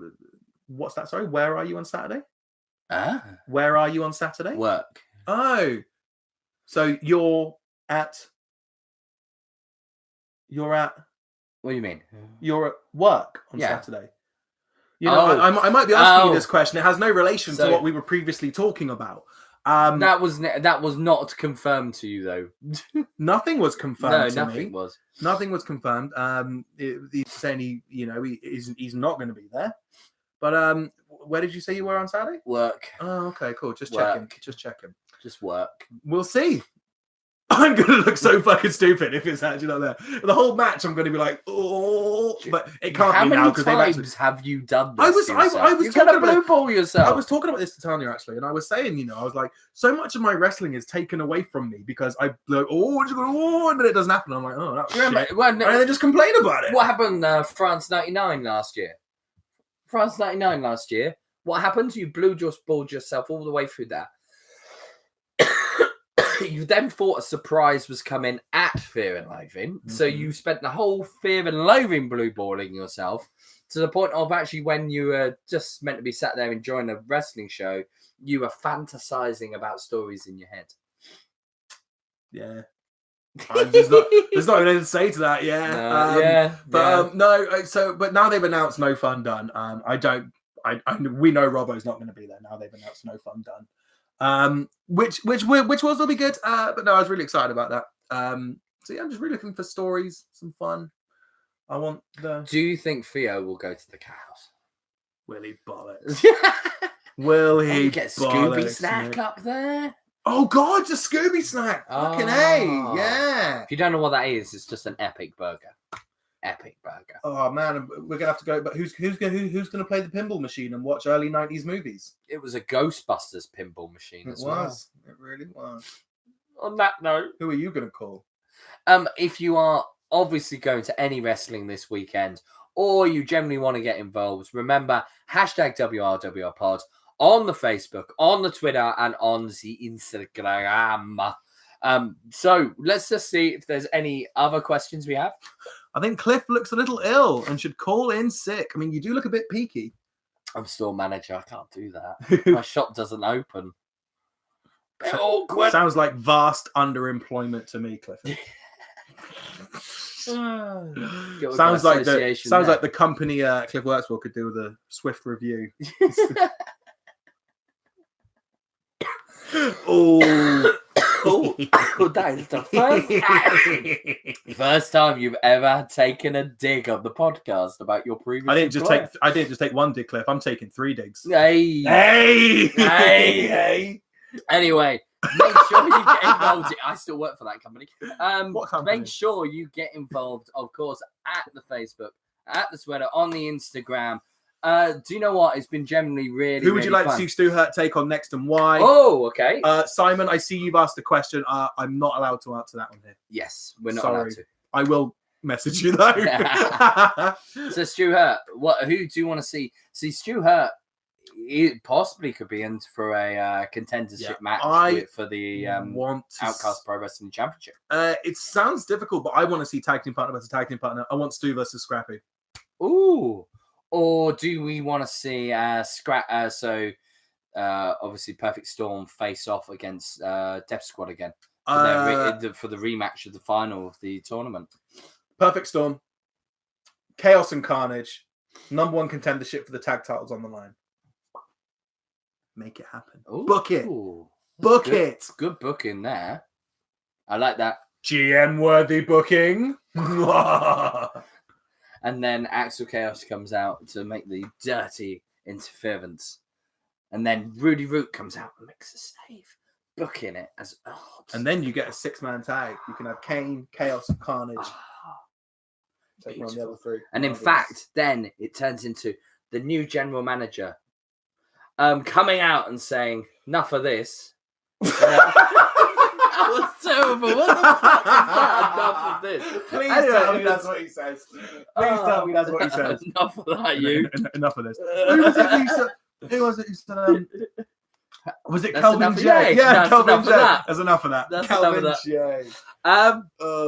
What's that? Sorry, where are you on Saturday? Where are you on Saturday? Work. Oh, so you're at. What do you mean? You're at work on Saturday. I might be asking you this question. It has no relation to what we were previously talking about. That was not confirmed to you though. Nothing was confirmed. No, nothing was. Nothing was confirmed. He's saying he's not going to be there. But where did you say you were on Saturday? Work. Oh, okay, cool. Just work. checking. Just work. We'll see. I'm going to look so fucking stupid if it's actually not there. The whole match, I'm going to be like, oh, but it can't How be many now because times have you done this? I was You're gonna blue ball yourself. I was talking about this to Tanya actually, and I was saying, I was like, so much of my wrestling is taken away from me because I blow, and then it doesn't happen. I'm like, oh, that's shit. Well, no, and then just complain about it. What happened France 99 last year? France 99 last year. What happened? You balled yourself all the way through that. You then thought a surprise was coming at Fear and Loathing. So you spent the whole Fear and Loathing blue balling yourself to the point of actually when you were just meant to be sat there enjoying a wrestling show, you were fantasizing about stories in your head. Yeah. There's not even anything to say to that. Yeah. But now they've announced No Fun Done. We know Robbo's not going to be there. Now they've announced No Fun Done. Which will still be good. But no, I was really excited about that. So yeah, I'm just really looking for stories, some fun. I want the. Do you think Theo will go to the cat house? Will he bollocks? Will he get Scooby Snack up there? Oh God, it's a Scooby Snack! Fucking A, yeah. If you don't know what that is, it's just an epic burger. Epic burger. Oh man, we're gonna have to go. But who's gonna play the pinball machine and watch early '90s movies? It was a Ghostbusters pinball machine. It was. It really was. On that note, who are you gonna call? If you are obviously going to any wrestling this weekend, or you generally want to get involved, remember #WRWRPOD on the Facebook, on the Twitter, and on the Instagram. So let's just see if there's any other questions we have. I think Cliff looks a little ill and should call in sick. I mean, you do look a bit peaky. I'm store manager. I can't do that. My shop doesn't open. Awkward. Sounds like vast underemployment to me, Cliff. Sounds like the company Cliff Workswell could do with a swift review. Oh, that is the first time you've ever taken a dig on the podcast about your previous. I didn't just take one dig, Cliff. I'm taking 3 digs. Hey. Anyway, make sure you get involved. I still work for that company. What company? Make sure you get involved, of course, at the Facebook, at the Twitter, on the Instagram. Do you know what? It's been generally really. Who would you like fun. to see Stu Hurt take on next, and why? Oh, okay. Simon, I see you've asked a question. I'm not allowed to answer that one here. Yes, we're not allowed to. I will message you though. So Stu Hurt, who do you want to see? See, Stu Hurt, he possibly could be in for a contendership match for the Outcast Pro Wrestling Championship. It sounds difficult, but I want to see tag team partner versus tag team partner. I want Stu versus Scrappy. Ooh. Or do we want to see obviously Perfect Storm face off against Death Squad again for the rematch of the final of the tournament? Perfect Storm, Chaos and Carnage, #1 contendership for the tag titles on the line. Make it happen. Ooh, Book it. Book it. Good booking there. I like that. GM worthy booking. And then Axel Chaos comes out to make the dirty interference. And then Rudy Root comes out and makes a save, booking it as... and then you get a 6-man tag. You can have Kane, Chaos, and Carnage. Take on the other 3. And in fact, then it turns into the new general manager coming out and saying, enough of this. That was terrible. What the fuck is that? Enough of this. Please tell me that's what he says. Please tell me that's what he says. Enough of that, you. Enough of this. Who was it who said was it Calvin J? Yeah, Calvin J. There's enough of that. That's Calvin J. Oh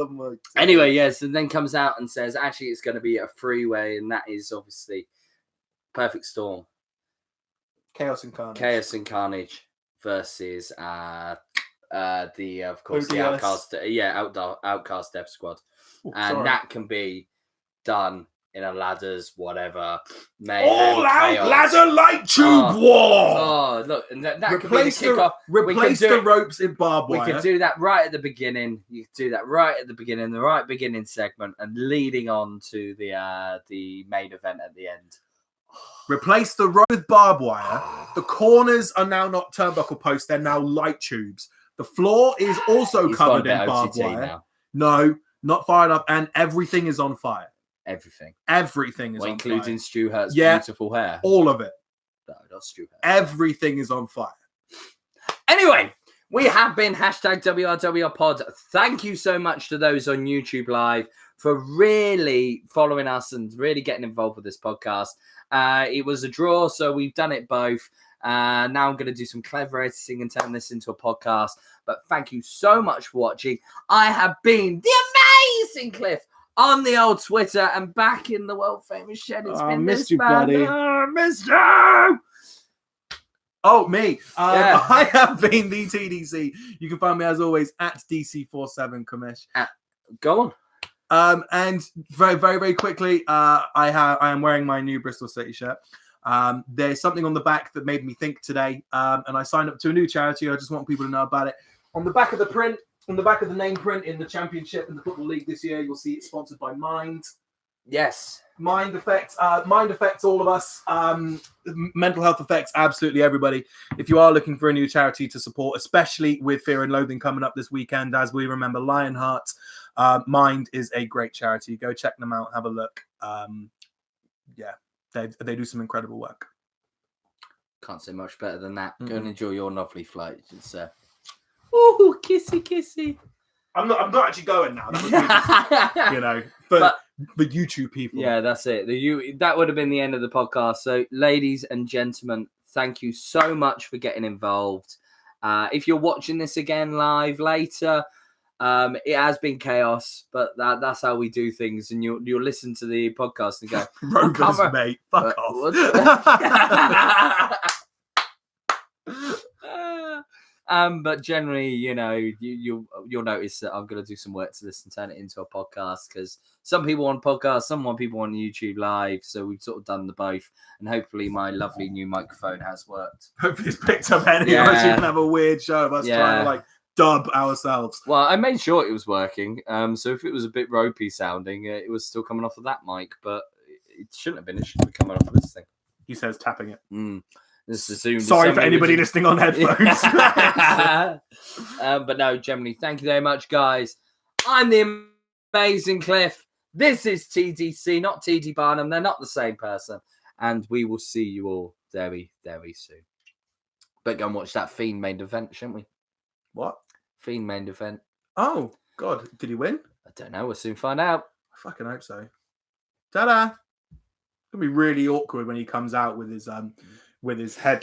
my God. Anyway, yes, and then comes out and says, actually, it's going to be a 3-way, and that is obviously Perfect Storm, Chaos and Carnage versus the Outcast, Outcast Death Squad, that can be done in a ladders, whatever. All out ladder light tube war. Oh, look, and that could be the Replace the ropes in barbed wire. We could do that right at the beginning. You could do that right at the beginning, the right beginning segment, and leading on to the main event at the end. Replace the rope with barbed wire. The corners are now not turnbuckle posts; they're now light tubes. The floor is also covered in barbed wire. Now. No, not far enough, and everything is on fire. Everything is on including fire. Stu Hurt's beautiful hair. All of it. No, not Stu Hurt. Everything is on fire. Anyway, we have been #WRWRPOD. Thank you so much to those on YouTube Live for really following us and really getting involved with this podcast. It was a draw, so we've done it both. Now I'm going to do some clever editing and turn this into a podcast. But thank you so much for watching. I have been the amazing Cliff on the old Twitter and back in the world famous shed. It's been missed this you, bad. buddy. I missed you. Oh, me. I have been the TDC. You can find me as always at DC47 Kamesh. Go on. And very, very, very quickly, I am wearing my new Bristol City shirt. There's something on the back that made me think today, and I signed up to a new charity. I just want people to know about it. On the back of the print, on the back of the name print in the Championship in the Football League this year, you'll see it's sponsored by Mind. Yes. Mind affects all of us. Mental health affects absolutely everybody. If you are looking for a new charity to support, especially with Fear and Loathing coming up this weekend, as we remember Lionheart, Mind is a great charity. Go check them out, have a look. They do some incredible work. Can't say much better than that. Go and enjoy your lovely flight. It's ooh, kissy. I'm not actually going now. That would be, for YouTube people. Yeah, that's it. That would have been the end of the podcast. So, ladies and gentlemen, thank you so much for getting involved. If you're watching this again live later, it has been chaos, but that's how we do things. And you'll listen to the podcast and go, Rovers, mate, fuck off. But generally, you'll notice that I'm going to do some work to this and turn it into a podcast, because some people want podcasts, some want people on YouTube Live. So we've sort of done the both, and hopefully my lovely new microphone has worked. Hopefully it's picked up any of us. You can have a weird show of us trying to dub ourselves. Well, I made sure it was working. So if it was a bit ropey sounding, it was still coming off of that mic, but it shouldn't have been. It should be coming off of this thing. He says tapping it. Sorry for anybody listening on headphones. But no, generally, thank you very much, guys. I'm the amazing Cliff. This is TDC, not TD Barnum. They're not the same person. And we will see you all very, very soon. But go and watch that Fiend main event, shouldn't we? What? Fiend main event. Oh, God. Did he win? I don't know. We'll soon find out. I fucking hope so. Ta-da! It'll be really awkward when he comes out with his head